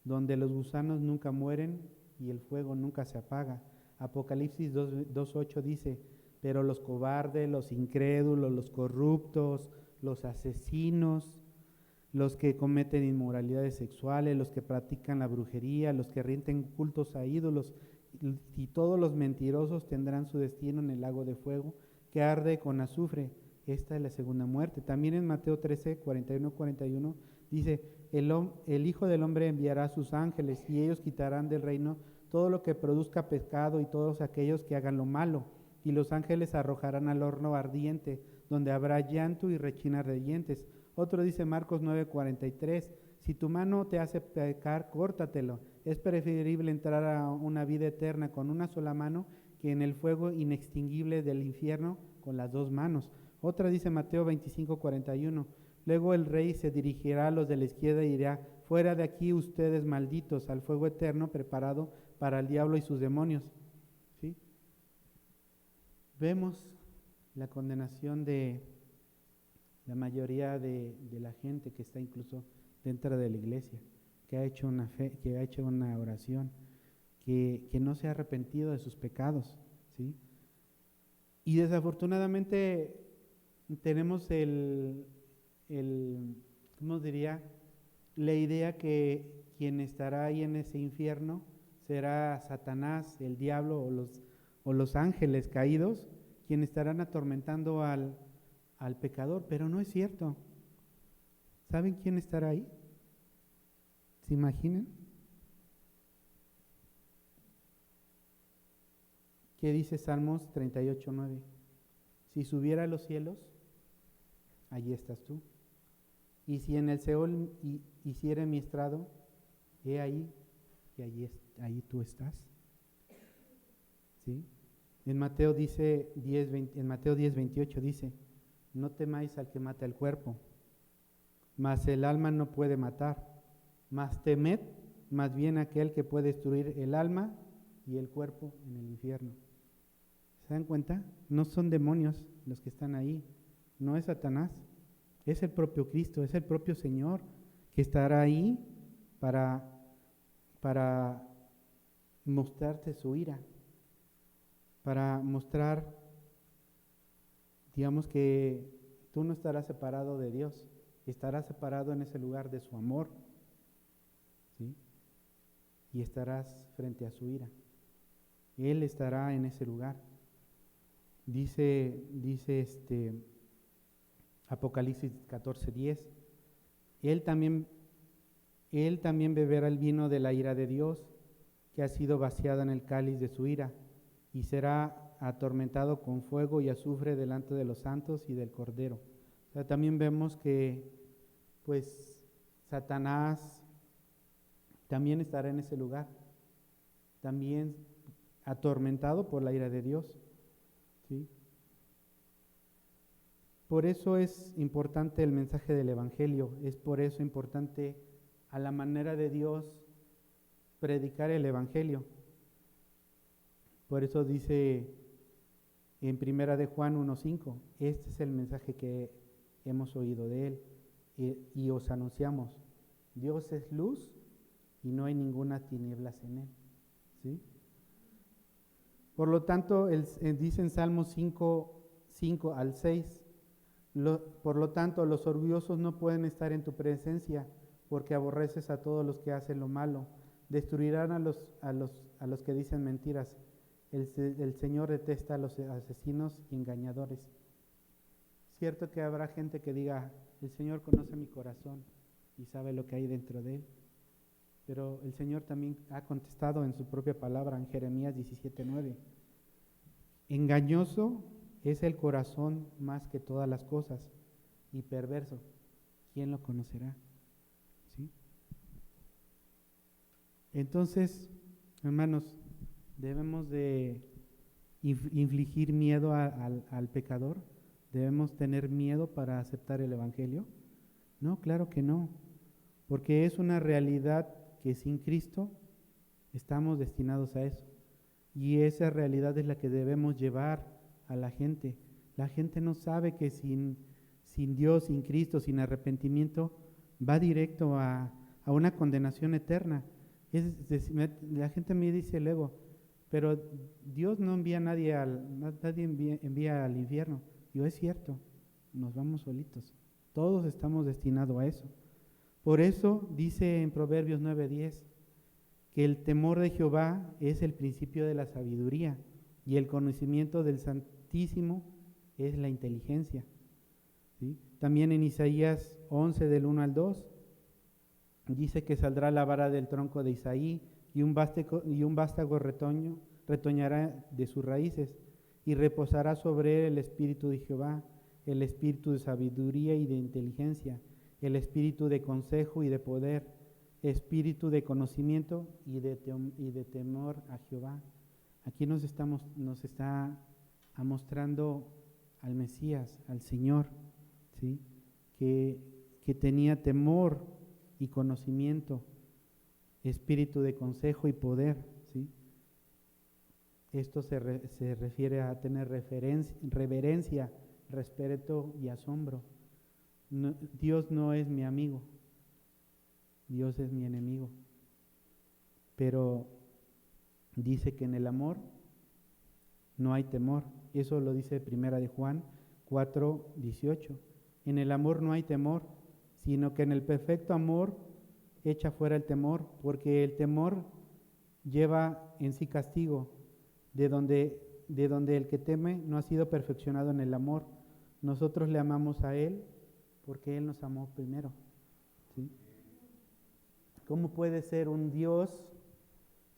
donde los gusanos nunca mueren y el fuego nunca se apaga. Apocalipsis 2:8 dice, pero los cobardes, los incrédulos, los corruptos, los asesinos, los que cometen inmoralidades sexuales, los que practican la brujería, los que rinden cultos a ídolos y todos los mentirosos tendrán su destino en el lago de fuego que arde con azufre. Esta es la segunda muerte. También en Mateo 13:41 dice, el Hijo del Hombre enviará a sus ángeles y ellos quitarán del reino todo lo que produzca pecado y todos aquellos que hagan lo malo, y los ángeles arrojarán al horno ardiente, donde habrá llanto y rechinar de dientes. Otro dice Marcos 9:43, si tu mano te hace pecar, córtatelo. Es preferible entrar a una vida eterna con una sola mano que en el fuego inextinguible del infierno con las dos manos. Otra dice Mateo 25:41, luego el rey se dirigirá a los de la izquierda y dirá, fuera de aquí ustedes malditos, al fuego eterno preparado para el diablo y sus demonios. ¿Sí? Vemos la condenación de la mayoría de la gente que está incluso dentro de la iglesia, que ha hecho una fe, que ha hecho una oración, que no se ha arrepentido de sus pecados, ¿sí? Y desafortunadamente tenemos ¿cómo diría? La idea que quien estará ahí en ese infierno será Satanás, el diablo o los ángeles caídos, quienes estarán atormentando al pecador, pero no es cierto. ¿Saben quién estará ahí? ¿Se imaginan? ¿Qué dice Salmos 38:9? Si subiera a los cielos, allí estás tú. Y si en el Seol hiciera mi estrado, he ahí, y allí tú estás. ¿Sí? En Mateo 10:28 dice, no temáis al que mata el cuerpo, mas el alma no puede matar, mas temed más bien aquel que puede destruir el alma y el cuerpo en el infierno. ¿Se dan cuenta? No son demonios los que están ahí, no es Satanás, es el propio Cristo, es el propio Señor que estará ahí para mostrarte su ira, para mostrar, digamos, que tú no estarás separado de Dios, estarás separado en ese lugar de su amor, ¿sí? Y estarás frente a su ira. Él estará en ese lugar. Dice Apocalipsis 14:10. Él también beberá el vino de la ira de Dios, que ha sido vaciado en el cáliz de su ira, y será atormentado con fuego y azufre delante de los santos y del Cordero. O sea, también vemos que pues Satanás también estará en ese lugar, también atormentado por la ira de Dios, ¿sí? Por eso es importante el mensaje del Evangelio, es por eso importante a la manera de Dios predicar el Evangelio. Por eso dice en Primera de Juan 1:5, este es el mensaje que hemos oído de él y os anunciamos. Dios es luz y no hay ninguna tinieblas en él, ¿sí? Por lo tanto, dice en Salmos 5 al 6, por lo tanto, los orgullosos no pueden estar en tu presencia, porque aborreces a todos los que hacen lo malo. Destruirán a los que dicen mentiras. El Señor detesta a los asesinos y engañadores. Cierto que habrá gente que diga, el Señor conoce mi corazón y sabe lo que hay dentro de él. Pero el Señor también ha contestado en su propia palabra en Jeremías 17:9. Engañoso es el corazón más que todas las cosas y perverso. ¿Quién lo conocerá? ¿Sí? Entonces, hermanos, debemos de infligir miedo al pecador. ¿Debemos tener miedo para aceptar el Evangelio? No, claro que no, porque es una realidad que sin Cristo estamos destinados a eso. Y esa realidad es la que debemos llevar a la gente. La gente no sabe que sin Dios, sin Cristo, sin arrepentimiento, va directo a una condenación eterna. La gente me dice luego, pero Dios no envía a nadie envía al infierno. Digo, es cierto, nos vamos solitos. Todos estamos destinados a eso. Por eso dice en Proverbios 9:10 que el temor de Jehová es el principio de la sabiduría y el conocimiento del Santísimo es la inteligencia, ¿sí? También en Isaías 11 del 1 al 2 dice que saldrá la vara del tronco de Isaí y un vástago retoñará de sus raíces y reposará sobre él el espíritu de Jehová, el espíritu de sabiduría y de inteligencia, el espíritu de consejo y de poder, espíritu de conocimiento y de temor a Jehová. Aquí nos está mostrando al Mesías, al Señor, ¿sí? que tenía temor y conocimiento, espíritu de consejo y poder, ¿sí? Esto se refiere a tener reverencia, respeto y asombro. No, Dios no es mi amigo, Dios es mi enemigo. Pero dice que en el amor no hay temor. Eso lo dice Primera de Juan 4:18. En el amor no hay temor, sino que en el perfecto amor echa fuera el temor, porque el temor lleva en sí castigo, de donde el que teme no ha sido perfeccionado en el amor. Nosotros le amamos a Él porque Él nos amó primero, ¿sí? ¿Cómo puede ser un Dios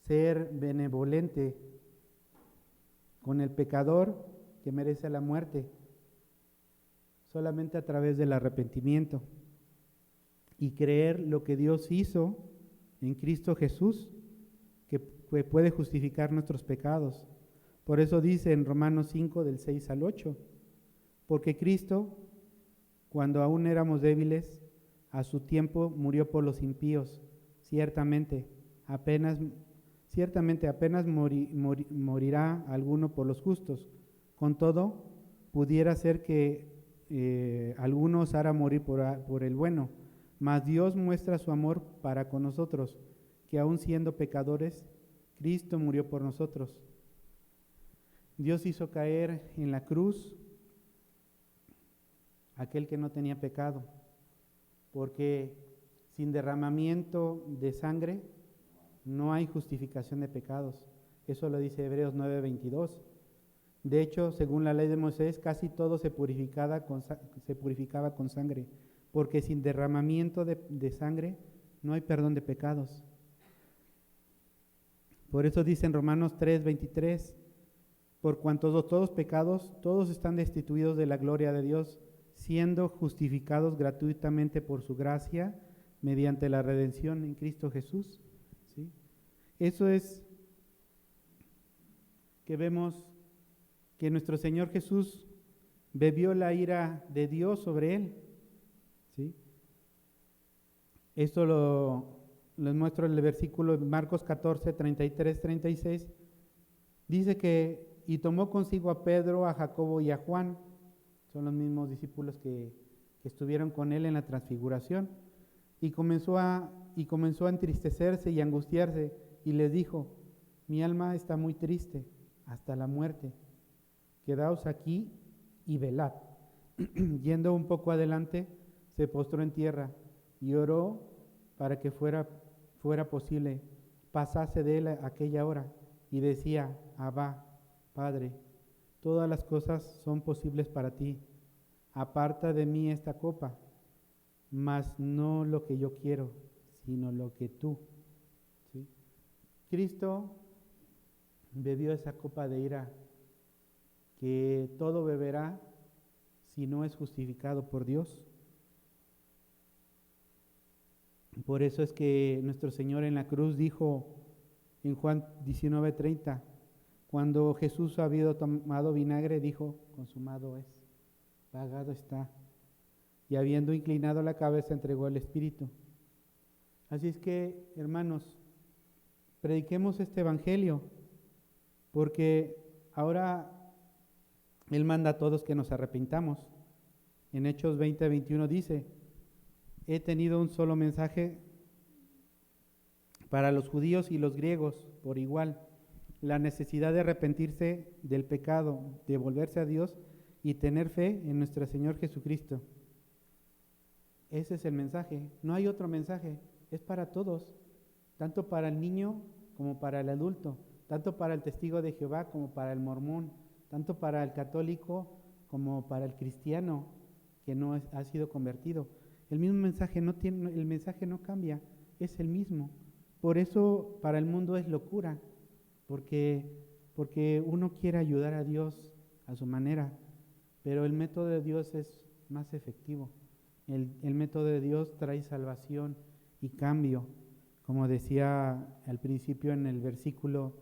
ser benevolente con el pecador que merece la muerte? Solamente a través del arrepentimiento y creer lo que Dios hizo en Cristo Jesús, que puede justificar nuestros pecados. Por eso dice en Romanos 5 del 6 al 8, porque Cristo, cuando aún éramos débiles, a su tiempo murió por los impíos. Ciertamente apenas morirá alguno por los justos. Con todo, pudiera ser que alguno osara morir por el bueno, mas Dios muestra su amor para con nosotros, que aun siendo pecadores, Cristo murió por nosotros. Dios hizo caer en la cruz aquel que no tenía pecado, porque sin derramamiento de sangre no hay justificación de pecados. Eso lo dice Hebreos 9:22. De hecho, según la ley de Moisés, casi todo se purificaba con sangre, porque sin derramamiento de sangre no hay perdón de pecados. Por eso dice en Romanos 3:23, por cuanto todos pecados, todos están destituidos de la gloria de Dios, siendo justificados gratuitamente por su gracia mediante la redención en Cristo Jesús. ¿Sí? Eso es que vemos que nuestro Señor Jesús bebió la ira de Dios sobre él. ¿Sí? Esto lo muestro en el versículo de Marcos 14, 33, 36. Dice que, y tomó consigo a Pedro, a Jacobo y a Juan. Son los mismos discípulos que estuvieron con él en la transfiguración. Y comenzó a entristecerse y angustiarse, y les dijo: mi alma está muy triste hasta la muerte. Quedaos aquí y velad. Yendo un poco adelante, se postró en tierra y oró para que fuera posible pasase de él aquella hora, y decía: Abba, Padre, todas las cosas son posibles para ti. Aparta de mí esta copa, mas no lo que yo quiero, sino lo que tú. ¿Sí? Cristo bebió esa copa de ira que todo beberá si no es justificado por Dios. Por eso es que nuestro Señor en la cruz dijo en Juan 19:30, cuando Jesús había tomado vinagre, dijo: consumado es, pagado está. Y habiendo inclinado la cabeza, entregó el Espíritu. Así es que, hermanos, prediquemos este evangelio, porque ahora Él manda a todos que nos arrepintamos. En Hechos 20:21 dice: he tenido un solo mensaje para los judíos y los griegos por igual, la necesidad de arrepentirse del pecado, de volverse a Dios y tener fe en nuestro Señor Jesucristo. Ese es el mensaje, no hay otro mensaje, es para todos, tanto para el niño como para el adulto, tanto para el testigo de Jehová como para el mormón, tanto para el católico como para el cristiano que no ha sido convertido. El mismo mensaje el mensaje no cambia, es el mismo. Por eso para el mundo es locura, porque uno quiere ayudar a Dios a su manera, pero el método de Dios es más efectivo. El método de Dios trae salvación y cambio, como decía al principio en el versículo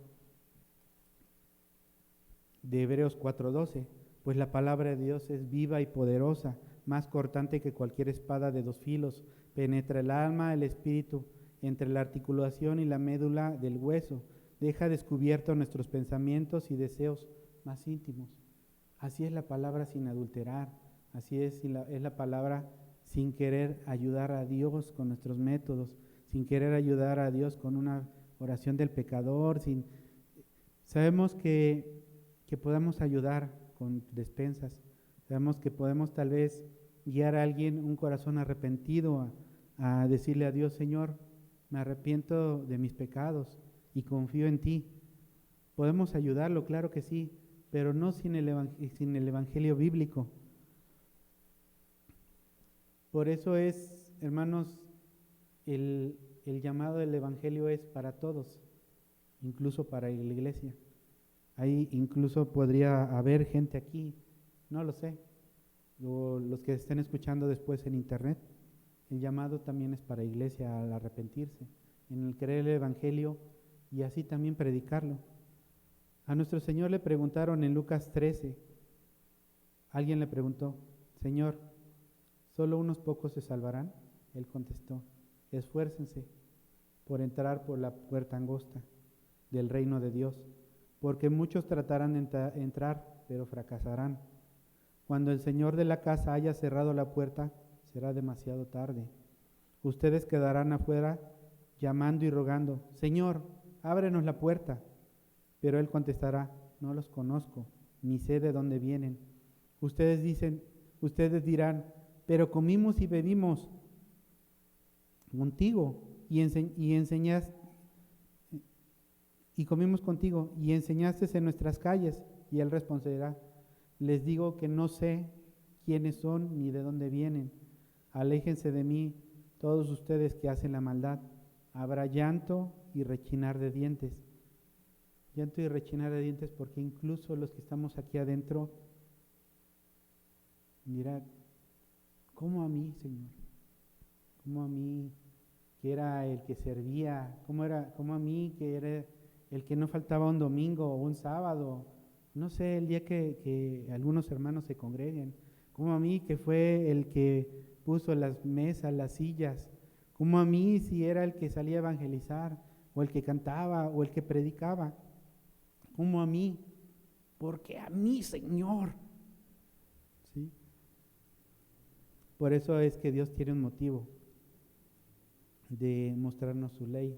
de Hebreos 4:12, pues la palabra de Dios es viva y poderosa, más cortante que cualquier espada de 2 filos, penetra el alma, el espíritu, entre la articulación y la médula del hueso, deja descubiertos nuestros pensamientos y deseos más íntimos. Así es la palabra sin adulterar, así es la palabra sin querer ayudar a Dios con nuestros métodos, sin querer ayudar a Dios con una oración del pecador. Sabemos que podemos ayudar con despensas, sabemos que podemos tal vez guiar a alguien, un corazón arrepentido, a decirle a Dios: Señor, me arrepiento de mis pecados y confío en ti. Podemos ayudarlo, claro que sí, pero no sin el evangelio bíblico. Por eso es, hermanos, el llamado del evangelio es para todos, incluso para la iglesia. Ahí incluso podría haber gente aquí, no lo sé, los que estén escuchando después en internet. El llamado también es para iglesia al arrepentirse, en el creer el evangelio y así también predicarlo. A nuestro Señor le preguntaron en Lucas 13, alguien le preguntó: Señor, ¿solo unos pocos se salvarán? Él contestó: esfuércense por entrar por la puerta angosta del reino de Dios, porque muchos tratarán de entrar, pero fracasarán. Cuando el Señor de la casa haya cerrado la puerta, será demasiado tarde. Ustedes quedarán afuera llamando y rogando: Señor, ábrenos la puerta. Pero Él contestará: no los conozco, ni sé de dónde vienen. Ustedes dirán: pero comimos y bebimos contigo y comimos contigo y enseñaste en nuestras calles. Y él responderá: les digo que no sé quiénes son ni de dónde vienen. Aléjense de mí, todos ustedes que hacen la maldad. Habrá llanto y rechinar de dientes. Llanto y rechinar de dientes, porque incluso los que estamos aquí adentro dirán: ¿cómo a mí, Señor? ¿Cómo a mí, que era el que servía? ¿Cómo a mí, que era el que no faltaba un domingo o un sábado? No sé, el día que algunos hermanos se congreguen. ¿Cómo a mí, que fue el que puso las mesas, las sillas? ¿Cómo a mí, si era el que salía a evangelizar, o el que cantaba, o el que predicaba? ¿Cómo a mí? Porque a mí, Señor. ¿Sí? Por eso es que Dios tiene un motivo de mostrarnos su ley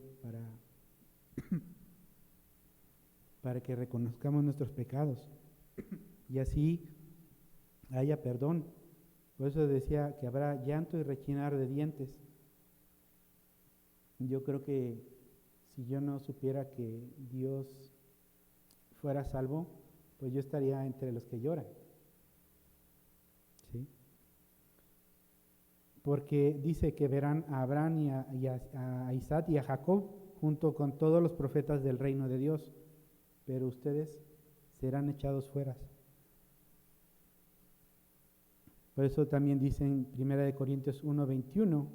para que reconozcamos nuestros pecados y así haya perdón. Por eso decía que habrá llanto y rechinar de dientes. Yo creo que si yo no supiera que Dios fuera salvo, pues yo estaría entre los que lloran. ¿Sí? Porque dice que verán a Abraham y a Isaac y a Jacob junto con todos los profetas del reino de Dios, pero ustedes serán echados fuera. Por eso también dice en 1 Corintios 1:21,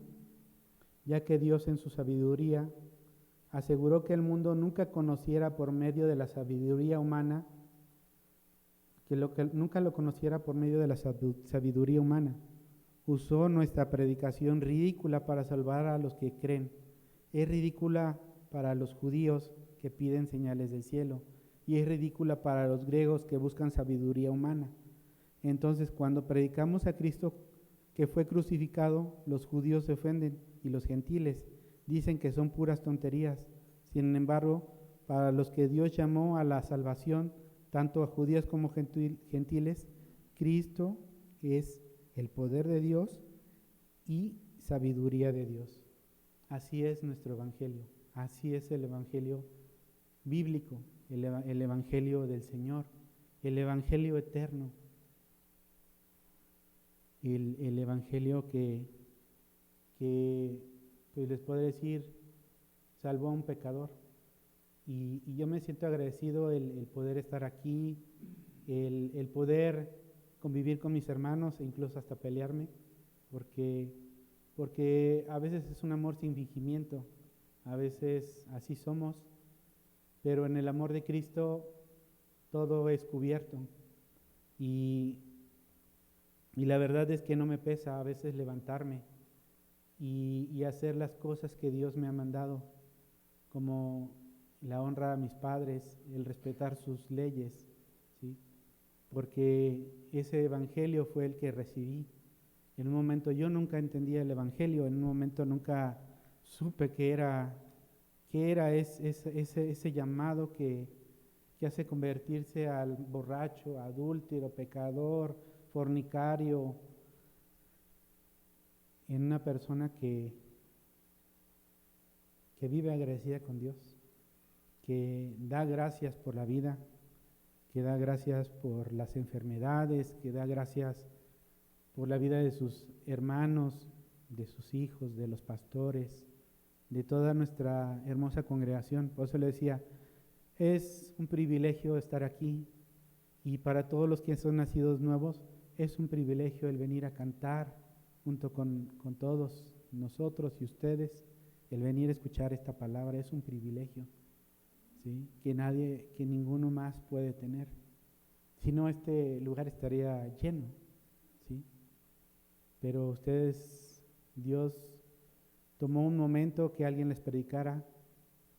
ya que Dios en su sabiduría aseguró que el mundo nunca conociera por medio de la sabiduría humana, que nunca lo conociera por medio de la sabiduría humana. Usó nuestra predicación ridícula para salvar a los que creen. Es ridícula para los judíos que piden señales del cielo, y es ridícula para los griegos que buscan sabiduría humana. Entonces, cuando predicamos a Cristo que fue crucificado, los judíos se ofenden y los gentiles dicen que son puras tonterías. Sin embargo, para los que Dios llamó a la salvación, tanto a judíos como gentiles, Cristo es el poder de Dios y sabiduría de Dios. Así es nuestro evangelio, así es el evangelio bíblico, el evangelio del Señor, el evangelio eterno, el evangelio que pues les puedo decir, salvó a un pecador. Y yo me siento agradecido el poder estar aquí, el poder convivir con mis hermanos e incluso hasta pelearme, porque a veces es un amor sin fingimiento, a veces así somos, pero en el amor de Cristo todo es cubierto. Y la verdad es que no me pesa a veces levantarme y hacer las cosas que Dios me ha mandado, como la honra a mis padres, el respetar sus leyes, ¿sí? Porque ese evangelio fue el que recibí. En un momento yo nunca entendía el evangelio, en un momento nunca supe qué era ese llamado que hace convertirse al borracho, adúltero, pecador, fornicario, en una persona que vive agradecida con Dios, que da gracias por la vida, que da gracias por las enfermedades, que da gracias por la vida de sus hermanos, de sus hijos, de los pastores, de toda nuestra hermosa congregación. Por eso le decía, es un privilegio estar aquí, y para todos los que son nacidos nuevos, es un privilegio el venir a cantar junto con todos nosotros y ustedes, el venir a escuchar esta palabra es un privilegio, ¿sí? Que ninguno más puede tener. Si no, este lugar estaría lleno, ¿sí? Pero ustedes, Dios tomó un momento que alguien les predicara,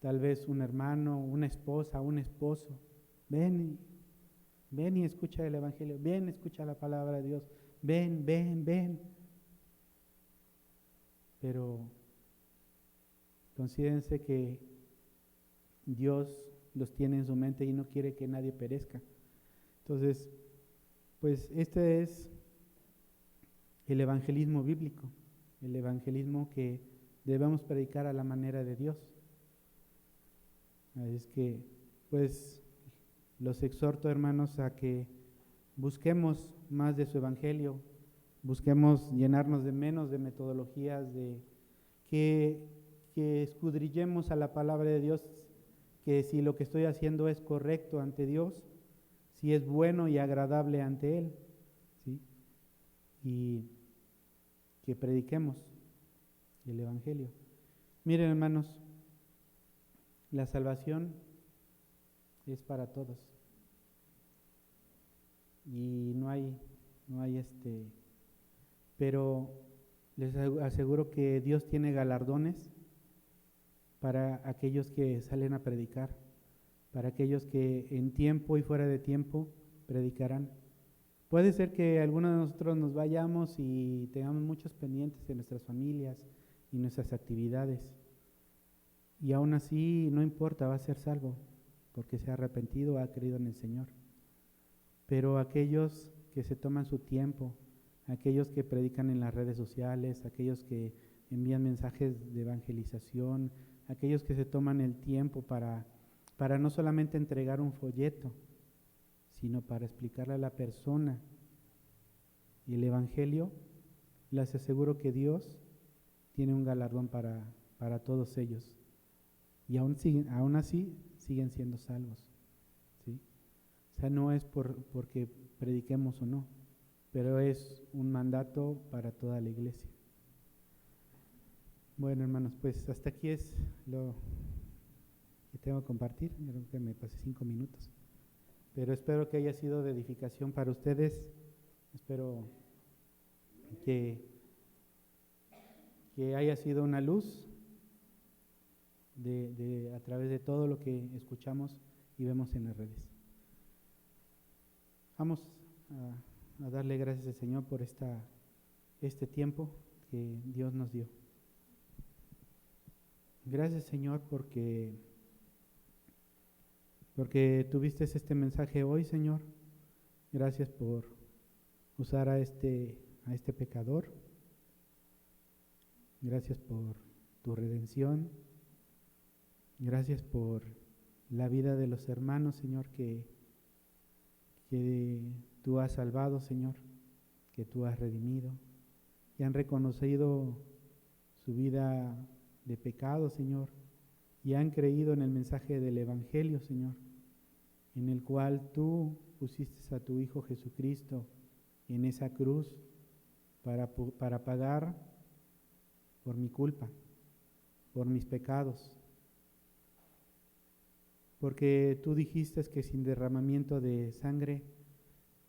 tal vez un hermano, una esposa, un esposo. Ven y escucha el evangelio, ven, escucha la palabra de Dios, ven. Pero consídense que Dios los tiene en su mente y no quiere que nadie perezca. Entonces, pues este es el evangelismo bíblico, el evangelismo que debemos predicar a la manera de Dios. Es que, pues, Los exhorto, hermanos, a que busquemos más de su evangelio, busquemos llenarnos de menos de metodologías, de que escudriñemos a la palabra de Dios, que si lo que estoy haciendo es correcto ante Dios, si es bueno y agradable ante Él, ¿sí? Y que prediquemos el evangelio. Miren, hermanos, la salvación es para todos. Y no hay pero les aseguro que Dios tiene galardones para aquellos que salen a predicar, para aquellos que en tiempo y fuera de tiempo predicarán. Puede ser que algunos de nosotros nos vayamos y tengamos muchos pendientes de nuestras familias y nuestras actividades, y aún así no importa, va a ser salvo, porque se ha arrepentido, ha creído en el Señor. Pero aquellos que se toman su tiempo, aquellos que predican en las redes sociales, aquellos que envían mensajes de evangelización, aquellos que se toman el tiempo para no solamente entregar un folleto, sino para explicarle a la persona y el evangelio, les aseguro que Dios tiene un galardón para todos ellos. Y aún así siguen siendo salvos, ¿sí? O sea, no es porque prediquemos o no, pero es un mandato para toda la iglesia. Bueno, hermanos, pues hasta aquí es lo que tengo que compartir. Yo creo que me pasé 5 minutos, pero espero que haya sido de edificación para ustedes. Espero que haya sido una luz a través de todo lo que escuchamos y vemos en las redes. Vamos a darle gracias al Señor por este tiempo que Dios nos dio. Gracias, Señor, porque tuviste este mensaje hoy, Señor. Gracias por usar a este pecador. Gracias por tu redención. Gracias por la vida de los hermanos, Señor, que tú has salvado, Señor, que tú has redimido, que han reconocido su vida de pecado, Señor, y han creído en el mensaje del Evangelio, Señor, en el cual tú pusiste a tu Hijo Jesucristo en esa cruz para pagar por mi culpa, por mis pecados. Porque tú dijiste que sin derramamiento de sangre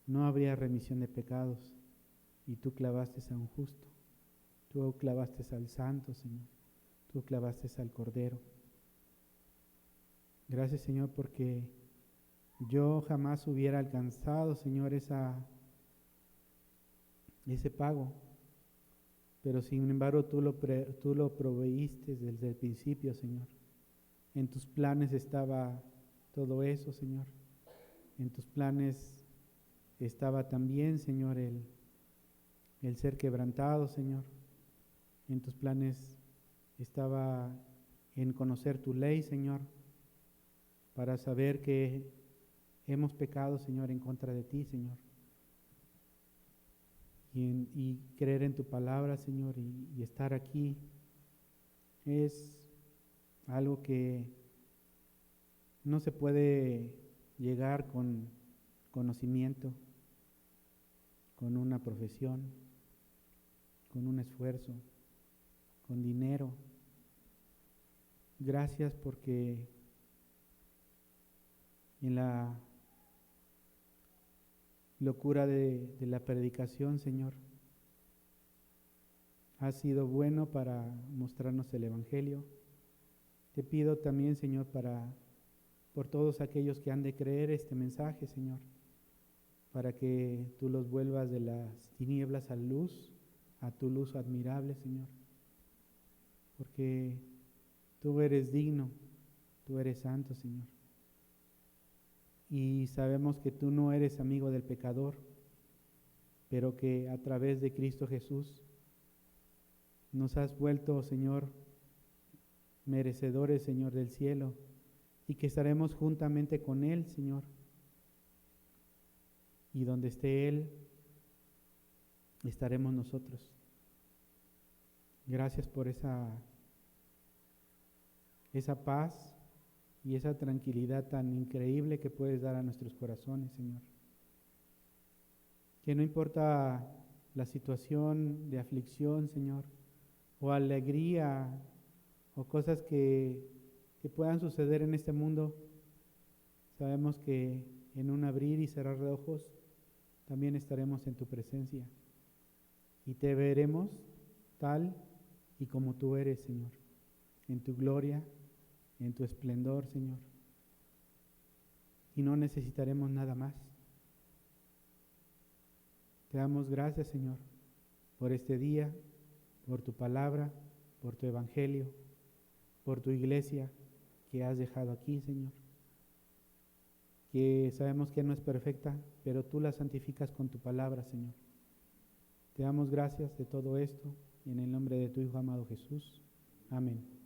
no habría remisión de pecados, y tú clavaste a un justo, tú clavaste al santo, Señor, tú clavaste al Cordero. Gracias, Señor, porque yo jamás hubiera alcanzado, Señor, ese pago, pero sin embargo tú lo proveíste desde el principio, Señor. En tus planes estaba todo eso, Señor. En tus planes estaba también, Señor, el ser quebrantado, Señor. En tus planes estaba en conocer tu ley, Señor, para saber que hemos pecado, Señor, en contra de ti, Señor. Y creer en tu palabra, Señor, y estar aquí es algo que no se puede llegar con conocimiento, con una profesión, con un esfuerzo, con dinero. Gracias porque en la locura de la predicación, Señor, has sido bueno para mostrarnos el Evangelio. Te pido también, Señor, por todos aquellos que han de creer este mensaje, Señor, para que tú los vuelvas de las tinieblas a luz, a tu luz admirable, Señor, porque tú eres digno, tú eres santo, Señor, y sabemos que tú no eres amigo del pecador, pero que a través de Cristo Jesús nos has vuelto, Señor, merecedores, Señor, del cielo, y que estaremos juntamente con Él, Señor, y donde esté Él, estaremos nosotros. Gracias por esa paz y esa tranquilidad tan increíble que puedes dar a nuestros corazones, Señor. Que no importa la situación de aflicción, Señor, o alegría, o cosas que puedan suceder en este mundo, sabemos que en un abrir y cerrar de ojos también estaremos en tu presencia y te veremos tal y como tú eres, Señor, en tu gloria, en tu esplendor, Señor, y no necesitaremos nada más. Te damos gracias, Señor, por este día, por tu palabra, por tu evangelio, por tu iglesia que has dejado aquí, Señor, que sabemos que no es perfecta, pero tú la santificas con tu palabra, Señor. Te damos gracias de todo esto, en el nombre de tu Hijo amado Jesús. Amén.